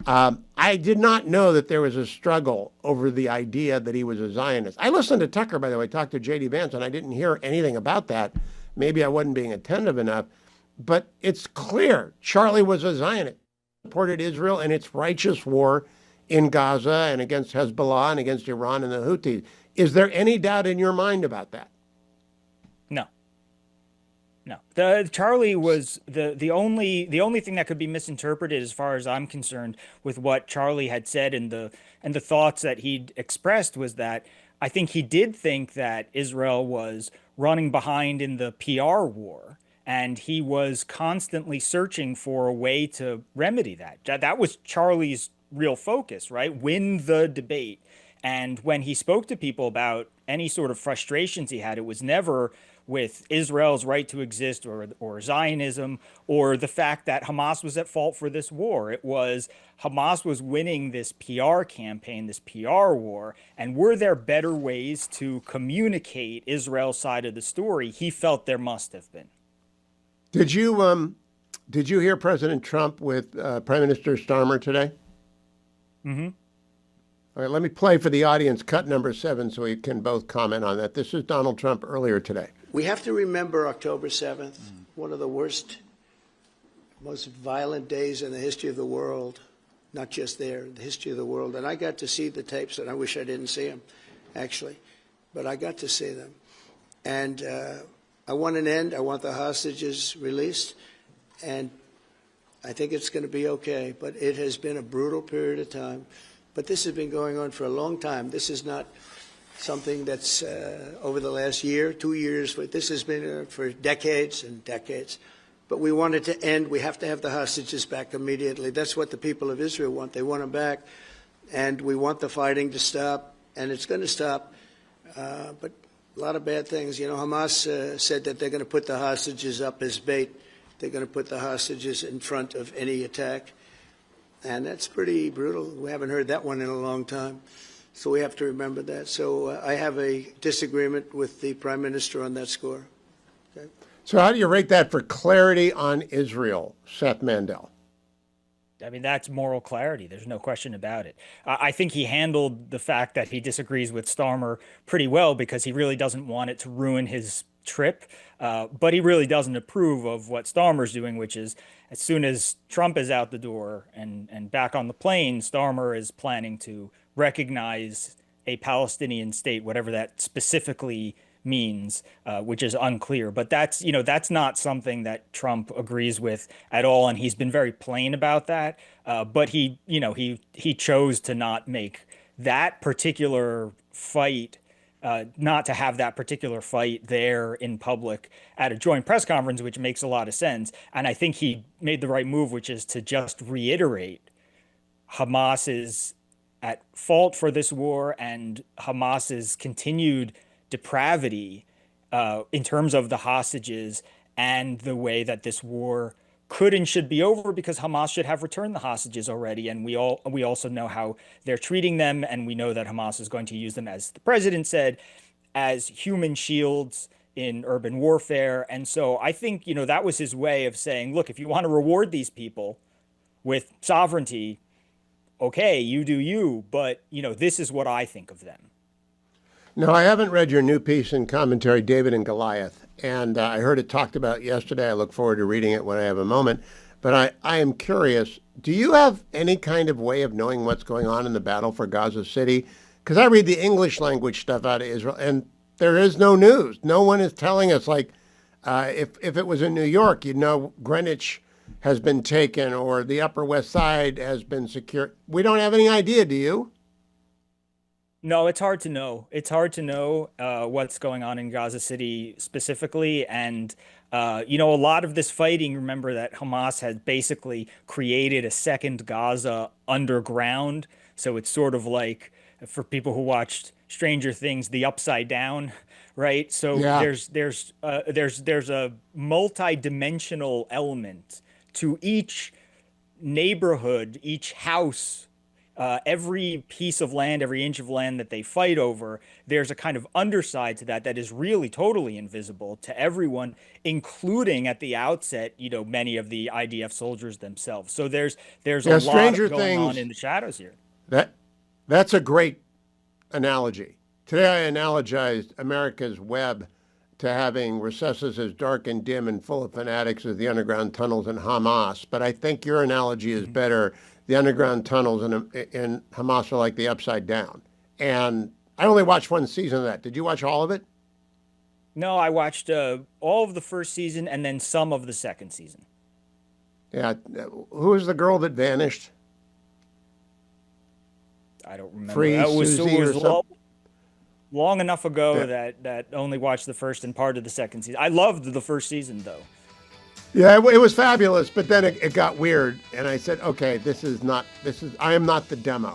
I did not know that there was a struggle over the idea that he was a Zionist. I listened to Tucker, by the way, talk to J.D. Vance, and I didn't hear anything about that. Maybe I wasn't being attentive enough, but it's clear Charlie was a Zionist. He supported Israel in its righteous war in Gaza and against Hezbollah and against Iran and the Houthis. Is there any doubt in your mind about that? No. Charlie was the only thing that could be misinterpreted, as far as I'm concerned, with what Charlie had said and the thoughts that he'd expressed, was that I think he did think that Israel was running behind in the PR war, and he was constantly searching for a way to remedy that. That was Charlie's real focus, right? Win the debate. And when he spoke to people about any sort of frustrations he had, it was never with Israel's right to exist or Zionism or the fact that Hamas was at fault for this war. It was Hamas was winning this PR campaign, this PR war, and were there better ways to communicate Israel's side of the story? He felt there must have been. Did you hear President Trump with Prime Minister Starmer today? Mm-hmm. All right, let me play for the audience cut number 7 so we can both comment on that. This is Donald Trump earlier today. We have to remember October 7th, one of the worst, most violent days in the history of the world, not just there, the history of the world. And I got to see the tapes, and I wish I didn't see them, actually, but I got to see them. And I want an end. I want the hostages released, and I think it's going to be okay. But it has been a brutal period of time. But this has been going on for a long time. This is not something that's over the last year, 2 years. But this has been for decades and decades. But we want it to end. We have to have the hostages back immediately. That's what the people of Israel want. They want them back. And we want the fighting to stop. And it's going to stop. But a lot of bad things. You know, Hamas said that they're going to put the hostages up as bait. They're going to put the hostages in front of any attack. And that's pretty brutal. We haven't heard that one in a long time. So we have to remember that. So I have a disagreement with the Prime Minister on that score. Okay? So how do you rate that for clarity on Israel, Seth Mandel? I mean, that's moral clarity. There's no question about it. I think he handled the fact that he disagrees with Starmer pretty well, because he really doesn't want it to ruin his trip. But he really doesn't approve of what Starmer's doing, which is, as soon as Trump is out the door and back on the plane, Starmer is planning to recognize a Palestinian state, whatever that specifically means, which is unclear. But that's not something that Trump agrees with at all, and he's been very plain about that. But he chose to not make that particular fight. Not to have that particular fight there in public at a joint press conference, which makes a lot of sense. And I think he made the right move, which is to just reiterate Hamas is at fault for this war and Hamas's continued depravity in terms of the hostages and the way that this war could and should be over, because Hamas should have returned the hostages already. And we also know how they're treating them. And we know that Hamas is going to use them, as the president said, as human shields in urban warfare. And so I think, that was his way of saying, look, if you want to reward these people with sovereignty, okay, you do you. But, this is what I think of them. No, I haven't read your new piece in commentary, David and Goliath, and I heard it talked about yesterday. I look forward to reading it when I have a moment. But I am curious, do you have any kind of way of knowing what's going on in the battle for Gaza City? Because I read the English language stuff out of Israel, and there is no news. No one is telling us, like, if it was in New York, Greenwich has been taken or the Upper West Side has been secured. We don't have any idea, do you? No, it's hard to know. It's hard to know what's going on in Gaza City specifically. And You know, a lot of this fighting, remember that Hamas has basically created a second Gaza underground. So it's sort of like, for people who watched Stranger Things, the Upside Down, right? So Yeah. there's a multi-dimensional element to each neighborhood, each house, every piece of land, every inch of land that they fight over. There's a kind of underside to that is really totally invisible to everyone, including at the outset, you know, many of the IDF soldiers themselves. So there's a lot Stranger going on Things, in the shadows here. That's a great analogy. Today I analogized America's web to having recesses as dark and dim and full of fanatics as the underground tunnels in Hamas. But I think your analogy is better. The underground tunnels in Hamas are like the Upside Down. And I only watched one season of that. Did you watch all of it? No, I watched all of the first season and then some of the second season. Yeah. Who was the girl that vanished? I don't remember. Free That was, Susie or something? long enough ago Yeah. that only watched the first and part of the second season. I loved the first season though. Yeah, it was fabulous, but then it got weird, and I said, okay, I am not the demo.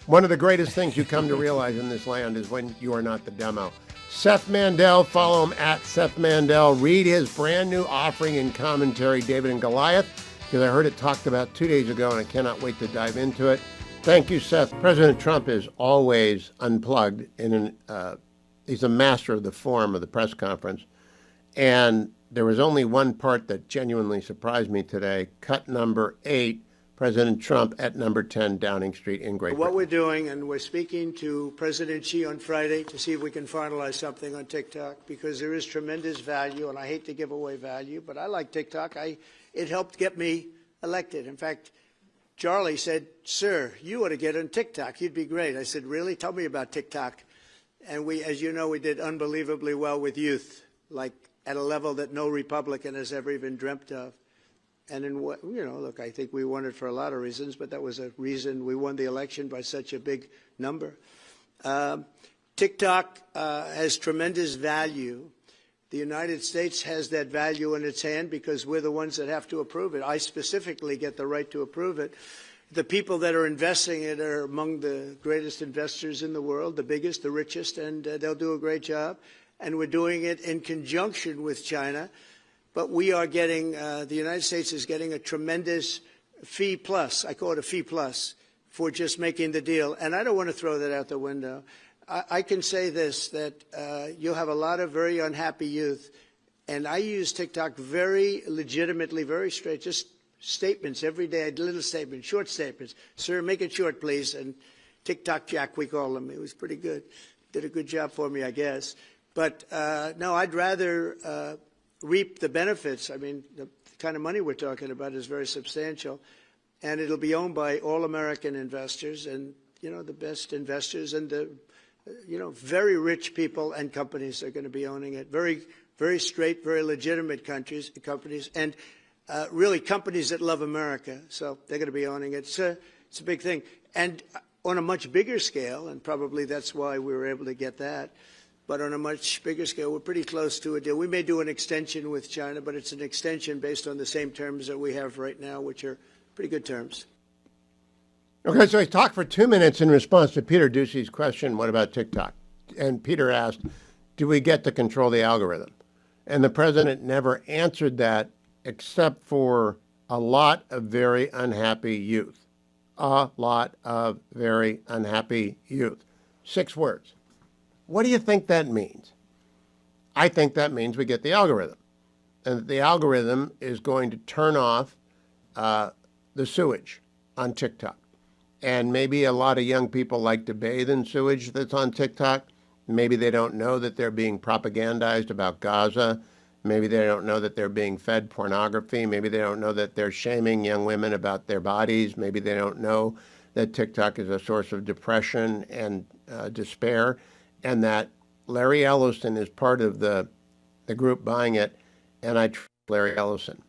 One of the greatest things you come to realize in this land is when you are not the demo. Seth Mandel, follow him at Seth Mandel. Read his brand new offering and commentary, David and Goliath, because I heard it talked about 2 days ago, and I cannot wait to dive into it. Thank you, Seth. President Trump is always unplugged. He's a master of the form of the press conference, and there was only one part that genuinely surprised me today. Cut number 8, President Trump at number 10 Downing Street in Great Britain. What we're doing, and we're speaking to President Xi on Friday to see if we can finalize something on TikTok, because there is tremendous value, and I hate to give away value, but I like TikTok. It helped get me elected. In fact, Charlie said, "Sir, you ought to get on TikTok. You'd be great." I said, "Really? Tell me about TikTok." And we, as you know, we did unbelievably well with youth, like at a level that no Republican has ever even dreamt of. And in what, you know, look, I think we won it for a lot of reasons, but that was a reason we won the election by such a big number. TikTok has tremendous value. The United States has that value in its hand because we're the ones that have to approve it. I specifically get the right to approve it. The people that are investing it are among the greatest investors in the world, the biggest, the richest, and they'll do a great job. And we're doing it in conjunction with China. But we are getting, the United States is getting a tremendous fee plus, I call it a fee plus, for just making the deal. And I don't want to throw that out the window. I can say this, that you'll have a lot of very unhappy youth. And I use TikTok very legitimately, very straight, just statements every day, little statements, short statements. "Sir, make it short, please." And TikTok Jack, we call him. It was pretty good. Did a good job for me, I guess. But no, I'd rather reap the benefits. I mean, the kind of money we're talking about is very substantial. And it'll be owned by all American investors and, you know, the best investors and the, you know, very rich people and companies are going to be owning it. Very, very straight, very legitimate companies, and really companies that love America. So they're going to be owning it. It's a big thing. And on a much bigger scale, and probably that's why we were able to get that, but on a much bigger scale, we're pretty close to a deal. We may do an extension with China, but it's an extension based on the same terms that we have right now, which are pretty good terms. Okay, so he talked for 2 minutes in response to Peter Ducey's question, what about TikTok? And Peter asked, do we get to control the algorithm? And the president never answered that except for a lot of very unhappy youth. A lot of very unhappy youth. 6 words. What do you think that means? I think that means we get the algorithm. And the algorithm is going to turn off the sewage on TikTok. And maybe a lot of young people like to bathe in sewage that's on TikTok. Maybe they don't know that they're being propagandized about Gaza. Maybe they don't know that they're being fed pornography. Maybe they don't know that they're shaming young women about their bodies. Maybe they don't know that TikTok is a source of depression and despair, and that Larry Ellison is part of the group buying it, and I trust Larry Ellison.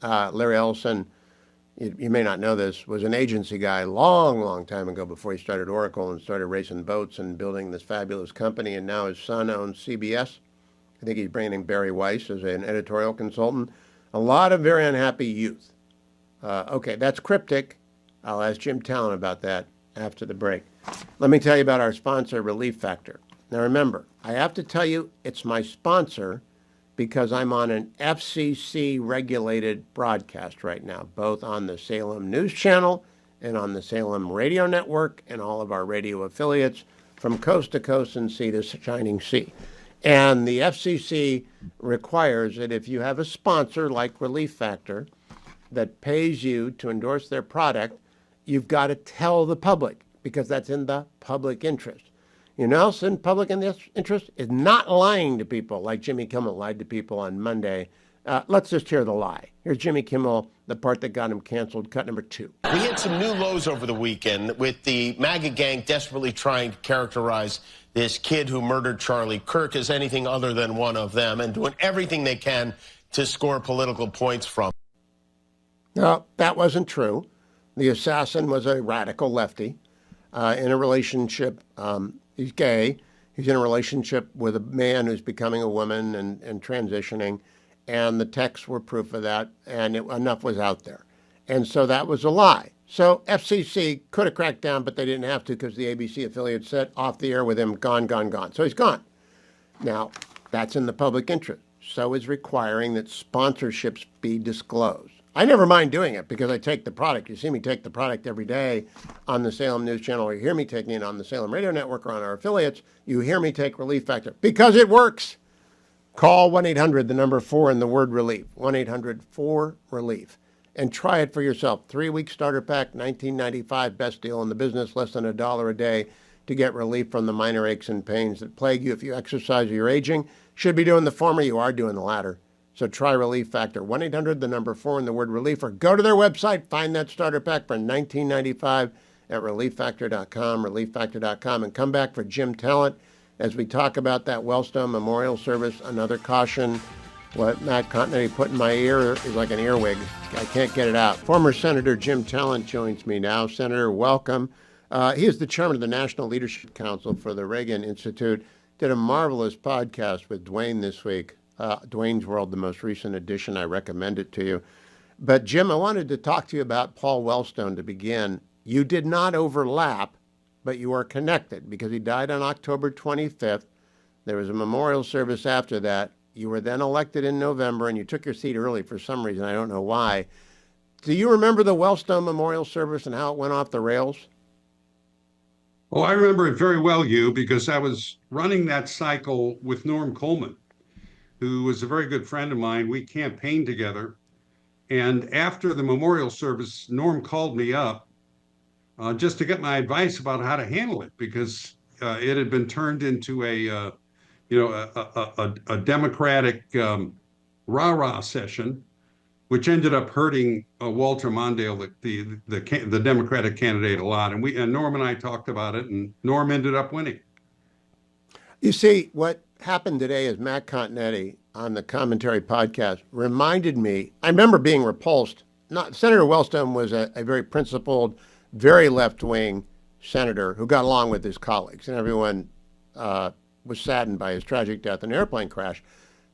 Larry Ellison, you may not know this, was an agency guy long time ago before he started Oracle and started racing boats and building this fabulous company, and now his son owns CBS, I think he's bringing in Barry Weiss as an editorial consultant. A lot of very unhappy youth. Okay, that's cryptic. I'll ask Jim Talent about that after the break. Let me tell you about our sponsor, Relief Factor. Now remember, I have to tell you it's my sponsor because I'm on an FCC-regulated broadcast right now, both on the Salem News Channel and on the Salem Radio Network and all of our radio affiliates from coast to coast and sea to shining sea. And the FCC requires that if you have a sponsor like Relief Factor that pays you to endorse their product, you've got to tell the public because that's in the public interest. You know, else in public interest is not lying to people like Jimmy Kimmel lied to people on Monday. Let's just hear the lie. Here's Jimmy Kimmel, the part that got him canceled, cut number 2. We had some new lows over the weekend with the MAGA gang desperately trying to characterize this kid who murdered Charlie Kirk as anything other than one of them and doing everything they can to score political points from. No, that wasn't true. The assassin was a radical lefty in a relationship. He's gay. He's in a relationship with a man who's becoming a woman and transitioning. And the texts were proof of that. And enough was out there. And so that was a lie. So FCC could have cracked down, but they didn't have to because the ABC affiliate said off the air with him, gone, gone, gone. So he's gone. Now, that's in the public interest. So is requiring that sponsorships be disclosed. I never mind doing it because I take the product. You see me take the product every day on the Salem News Channel, or you hear me taking it on the Salem Radio Network or on our affiliates. You hear me take Relief Factor because it works. Call 1-800, the number 4 and the word relief, 1-800-4-RELIEF, and try it for yourself. 3-week starter pack, $19.95, best deal in the business, less than $1 a day to get relief from the minor aches and pains that plague you if you exercise or you're aging. Should be doing the former, you are doing the latter. So try Relief Factor, 1-800, the number 4 and the word relief, or go to their website, find that starter pack for $19.95 at relieffactor.com, relieffactor.com, and come back for Jim Talent as we talk about that Wellstone Memorial Service. Another caution, what Matt Continetti put in my ear is like an earwig. I can't get it out. Former Senator Jim Talent joins me now. Senator, welcome. He is the chairman of the National Leadership Council for the Reagan Institute. Did a marvelous podcast with Dwayne this week. Dwayne's World, the most recent edition. I recommend it to you. But Jim, I wanted to talk to you about Paul Wellstone to begin. You did not overlap, but you are connected because he died on October 25th. There was a memorial service after that. You were then elected in November, and you took your seat early for some reason. I don't know why. Do you remember the Wellstone Memorial Service and how it went off the rails? Oh, I remember it very well, Hugh, because I was running that cycle with Norm Coleman, who was a very good friend of mine. We campaigned together. And after the memorial service, Norm called me up just to get my advice about how to handle it, because it had been turned into a Democratic rah-rah session, which ended up hurting Walter Mondale, the Democratic candidate, a lot. And Norm and I talked about it, and Norm ended up winning. You see, what happened today is Matt Continetti on the Commentary podcast reminded me, I remember being repulsed. Senator Wellstone was a very principled, very left-wing senator who got along with his colleagues, and everyone was saddened by his tragic death in an airplane crash.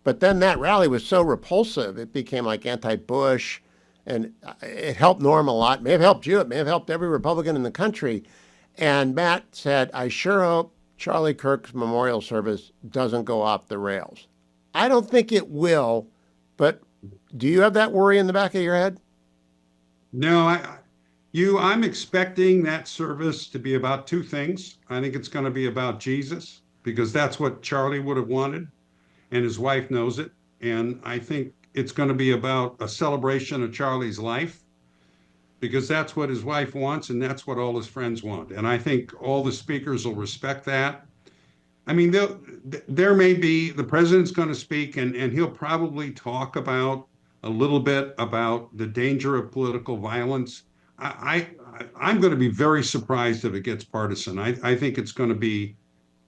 But then that rally was so repulsive, it became like anti-Bush, and it helped Norm a lot. It may have helped you. It may have helped every Republican in the country. And Matt said, I sure hope Charlie Kirk's memorial service doesn't go off the rails. I don't think it will, but do you have that worry in the back of your head? No, I'm expecting that service to be about two things. I think it's going to be about Jesus, because that's what Charlie would have wanted, and his wife knows it. And I think it's going to be about a celebration of Charlie's life, because that's what his wife wants, and that's what all his friends want. And I think all the speakers will respect that. I mean, there may be, the president's going to speak, and he'll probably talk about a little bit about the danger of political violence. I'm going to be very surprised if it gets partisan. I think it's going to be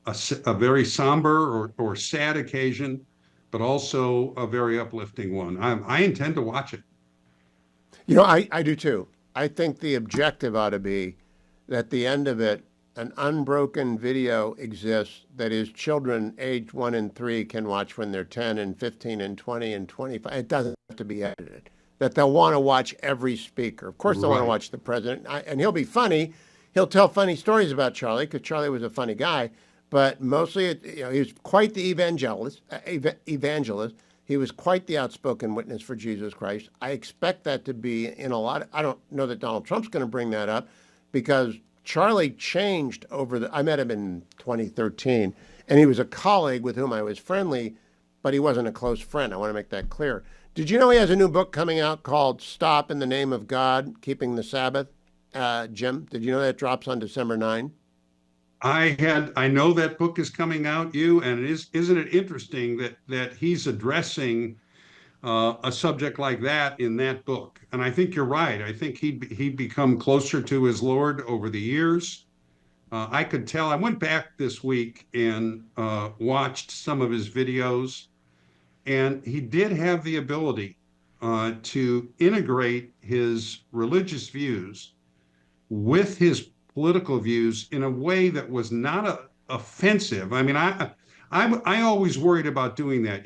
a very somber or sad occasion, but also a very uplifting one. I intend to watch it. You know, I do too. I think the objective ought to be that at the end of it, an unbroken video exists that is children aged 1 and 3 can watch when they're 10 and 15 and 20 and 25. It doesn't have to be edited. That they'll want to watch every speaker. Of course, they'll want to watch the president, and he'll be funny. He'll tell funny stories about Charlie because Charlie was a funny guy. But mostly, he was quite the evangelist. He was quite the outspoken witness for Jesus Christ. I expect that to be in a lot. I don't know that Donald Trump's going to bring that up because Charlie changed I met him in 2013, and he was a colleague with whom I was friendly, but he wasn't a close friend. I want to make that clear. Did you know he has a new book coming out called Stop in the Name of God, Keeping the Sabbath? Jim, did you know that drops on December 9? I know that book is coming out, and isn't it interesting that he's addressing a subject like that in that book? And I think you're right. I think he'd become closer to his Lord over the years. I could tell. I went back this week and watched some of his videos, and he did have the ability to integrate his religious views with his political views in a way that was not offensive. I mean, I always worried about doing that,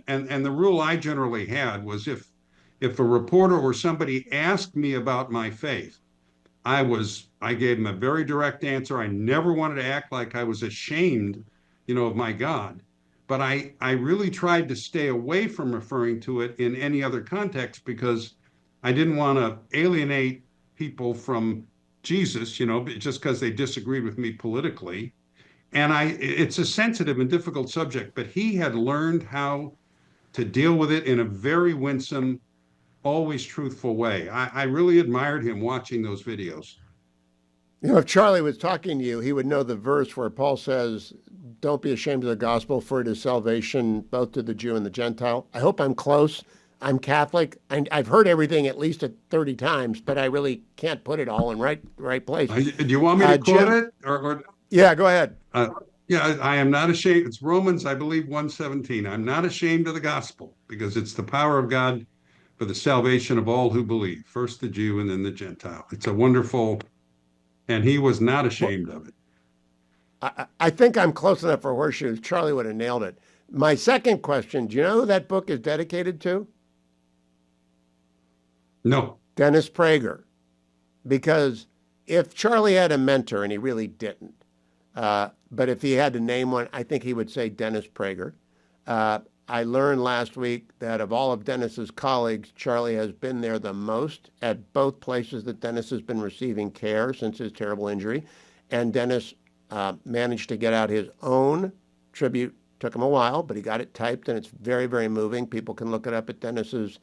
and the rule I generally had was if a reporter or somebody asked me about my faith, I gave them a very direct answer. I never wanted to act like I was ashamed, of my God. But I really tried to stay away from referring to it in any other context because I didn't want to alienate people from Jesus, just because they disagreed with me politically. And it's a sensitive and difficult subject, but he had learned how to deal with it in a very winsome, always truthful way. I really admired him watching those videos. If Charlie was talking to you, he would know the verse where Paul says, don't be ashamed of the gospel, for it is salvation both to the Jew and the Gentile. I hope I'm close. I'm Catholic, and I've heard everything at least 30 times, but I really can't put it all in right place. Do you want me to quote Jim, it? Or yeah, go ahead. I am not ashamed. It's Romans, I believe, 1:17. I'm not ashamed of the gospel because it's the power of God for the salvation of all who believe, first the Jew and then the Gentile. It's a wonderful, and he was not ashamed of it. I think I'm close enough for horseshoes. Charlie would have nailed it. My second question, do you know who that book is dedicated to? No. Dennis Prager. Because if Charlie had a mentor, and he really didn't, but if he had to name one, I think he would say Dennis Prager. I learned last week that of all of Dennis's colleagues, Charlie has been there the most at both places that Dennis has been receiving care since his terrible injury. And Dennis managed to get out his own tribute. Took him a while, but he got it typed, and it's very, very moving. People can look it up at Dennis's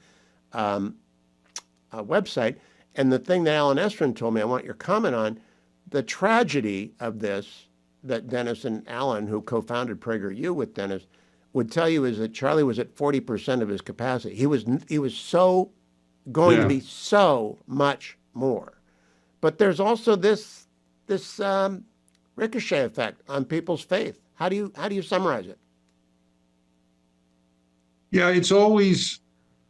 website. And the thing that Alan Estrin told me, I want your comment on, the tragedy of this that Dennis and Alan, who co-founded PragerU with Dennis, would tell you is that Charlie was at 40% of his capacity. He was so going to be so much more. But there's also this ricochet effect on people's faith. How do you summarize it? Yeah, it's always,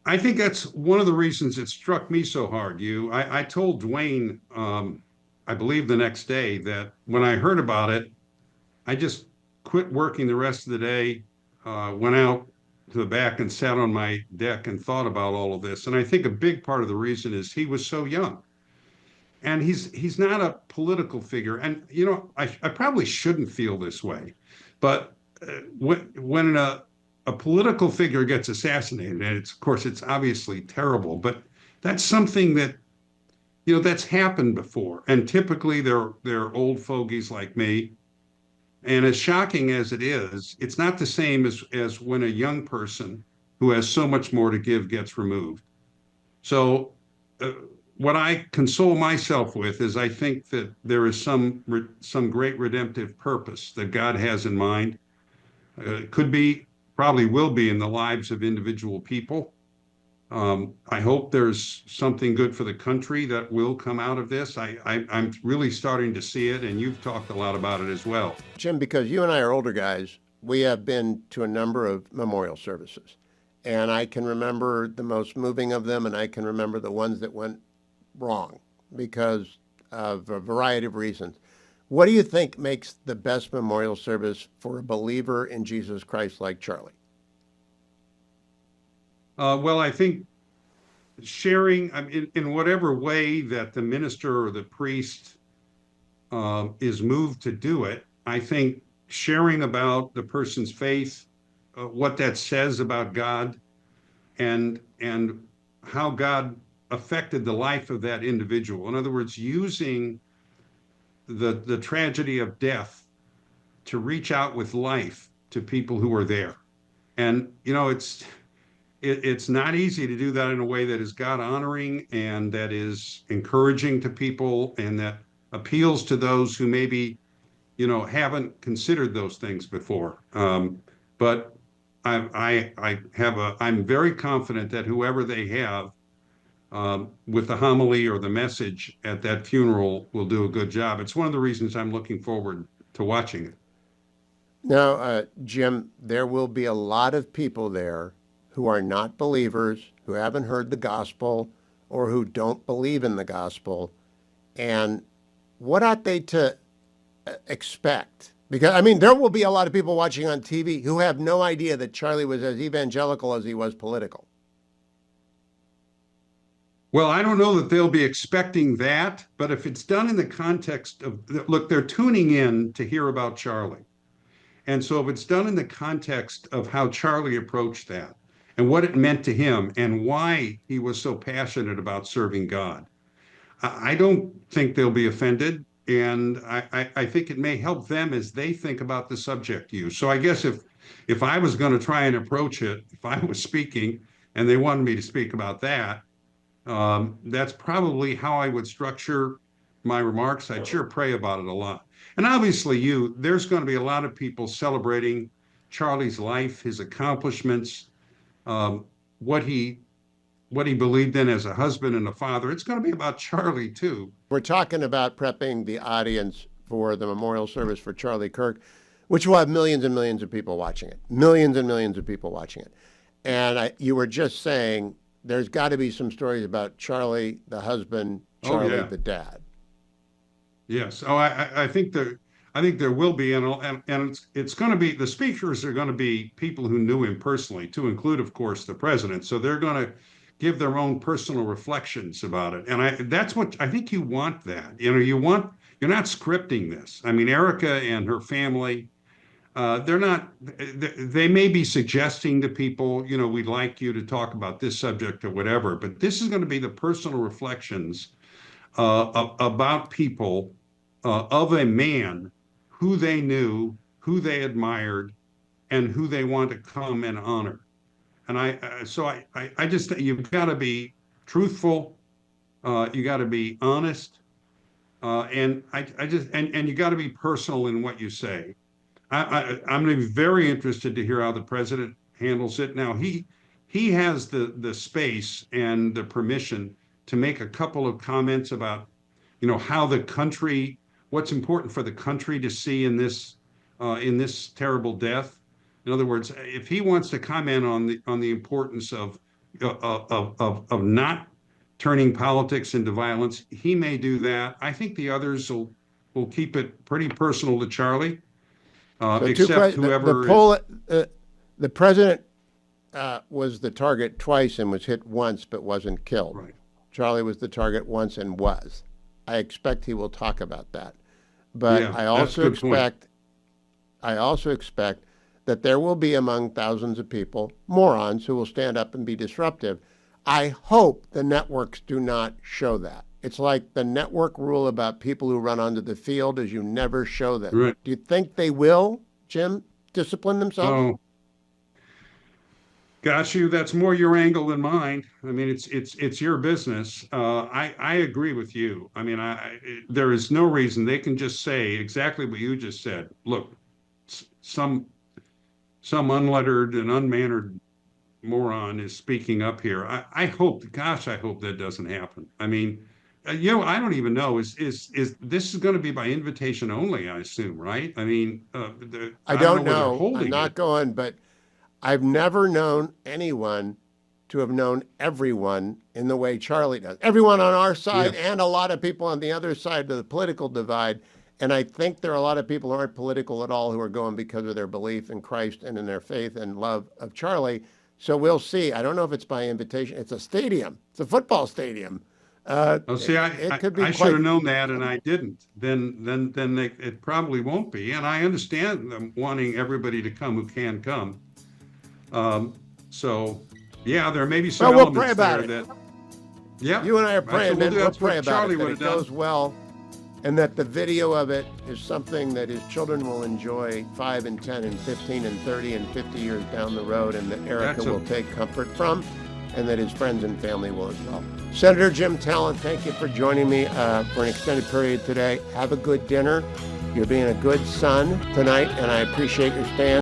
I think that's one of the reasons it struck me so hard. I told Dwayne, I believe the next day, that when I heard about it, I just quit working the rest of the day, went out to the back and sat on my deck and thought about all of this. And I think a big part of the reason is he was so young. And he's not a political figure. And, I probably shouldn't feel this way. But when a political figure gets assassinated, and of course, it's obviously terrible, but that's something that, that's happened before. And typically they're old fogies like me. And as shocking as it is, it's not the same as when a young person who has so much more to give gets removed. So what I console myself with is I think that there is some great redemptive purpose that God has in mind. Could be, probably will be in the lives of individual people. I hope there's something good for the country that will come out of this. I'm really starting to see it, and you've talked a lot about it as well. Jim, because you and I are older guys, we have been to a number of memorial services. And I can remember the most moving of them, and I can remember the ones that went wrong because of a variety of reasons. What do you think makes the best memorial service for a believer in Jesus Christ like Charlie? Well, I think sharing in whatever way that the minister or the priest is moved to do it, I think sharing about the person's faith, what that says about God, and how God affected the life of that individual. In other words, using the tragedy of death to reach out with life to people who are there. And it's not easy to do that in a way that is God honoring and that is encouraging to people and that appeals to those who maybe haven't considered those things before. But I'm very confident that whoever they have with the homily or the message at that funeral will do a good job. It's one of the reasons I'm looking forward to watching it. Now, Jim, there will be a lot of people there who are not believers, who haven't heard the gospel, or who don't believe in the gospel. And what ought they to expect? Because, I mean, there will be a lot of people watching on TV who have no idea that Charlie was as evangelical as he was political. Well, I don't know that they'll be expecting that, but if it's done in the context of, look, they're tuning in to hear about Charlie. And so if it's done in the context of how Charlie approached that and what it meant to him and why he was so passionate about serving God, I don't think they'll be offended. And I think it may help them as they think about the subject use. So I guess if I was going to try and approach it, if I was speaking and they wanted me to speak about that, that's probably how I would structure my remarks. I'd sure pray about it a lot. And obviously there's going to be a lot of people celebrating Charlie's life, his accomplishments, what he believed in as a husband and a father. It's going to be about Charlie too. We're talking about prepping the audience for the memorial service for Charlie Kirk, which will have millions and millions of people watching it. Millions and millions of people watching it. And you were just saying there's got to be some stories about Charlie, the husband, Charlie, the dad. Yes. Oh, I think there will be, and it's going to be, the speakers are going to be people who knew him personally, to include, of course, the president. So they're going to give their own personal reflections about it, and that's what I think you want. That you're not scripting this. I mean, Erica and her family, they're not. They may be suggesting to people, we'd like you to talk about this subject or whatever, but this is going to be the personal reflections about people of a man who they knew, who they admired, and who they want to come and honor. And I just think you've got to be truthful, you got to be honest, and you got to be personal in what you say. I'm going to be very interested to hear how the president handles it. Now he has the space and the permission to make a couple of comments about, how the country, what's important for the country to see in this terrible death. In other words, if he wants to comment on the importance of not turning politics into violence, he may do that. I think the others will keep it pretty personal to Charlie, except whoever. The president was the target twice and was hit once but wasn't killed. Right. Charlie was the target once and was. I expect he will talk about that. But Yeah, I also that's a good point. expect that there will be among thousands of people morons who will stand up and be disruptive. I hope the networks do not show that. It's like the network rule about people who run onto the field is you never show them. Right. Do you think they will, Jim, discipline themselves? Oh, got you. That's more your angle than mine. I mean, it's your business. I agree with you. I mean, there is no reason they can just say exactly what you just said. Look, some unlettered and unmannered moron is speaking up here. I hope that doesn't happen. I mean, I don't even know. Is this is going to be by invitation only? I assume, right? I mean, I don't where they're know. holding I'm not it. going, but I've never known anyone to have known everyone in the way Charlie does. Everyone on our side Yes. and a lot of people on the other side of the political divide. And I think there are a lot of people who aren't political at all who are going because of their belief in Christ and in their faith and love of Charlie. So we'll see. I don't know if it's by invitation. It's a stadium. It's a football stadium. I quite... should have known that, and I didn't. Then it probably won't be. And I understand them wanting everybody to come who can come. So, yeah, there may be some we'll elements pray about there it. that. Yeah, you and I are praying. We'll pray about Charlie it, that it goes well, and that the video of it is something that his children will enjoy 5 and 10 and 15 and 30 and 50 years down the road, and that Erica will take comfort from, and that his friends and family will as well. Senator Jim Talent, thank you for joining me for an extended period today. Have a good dinner. You're being a good son tonight, and I appreciate your stand.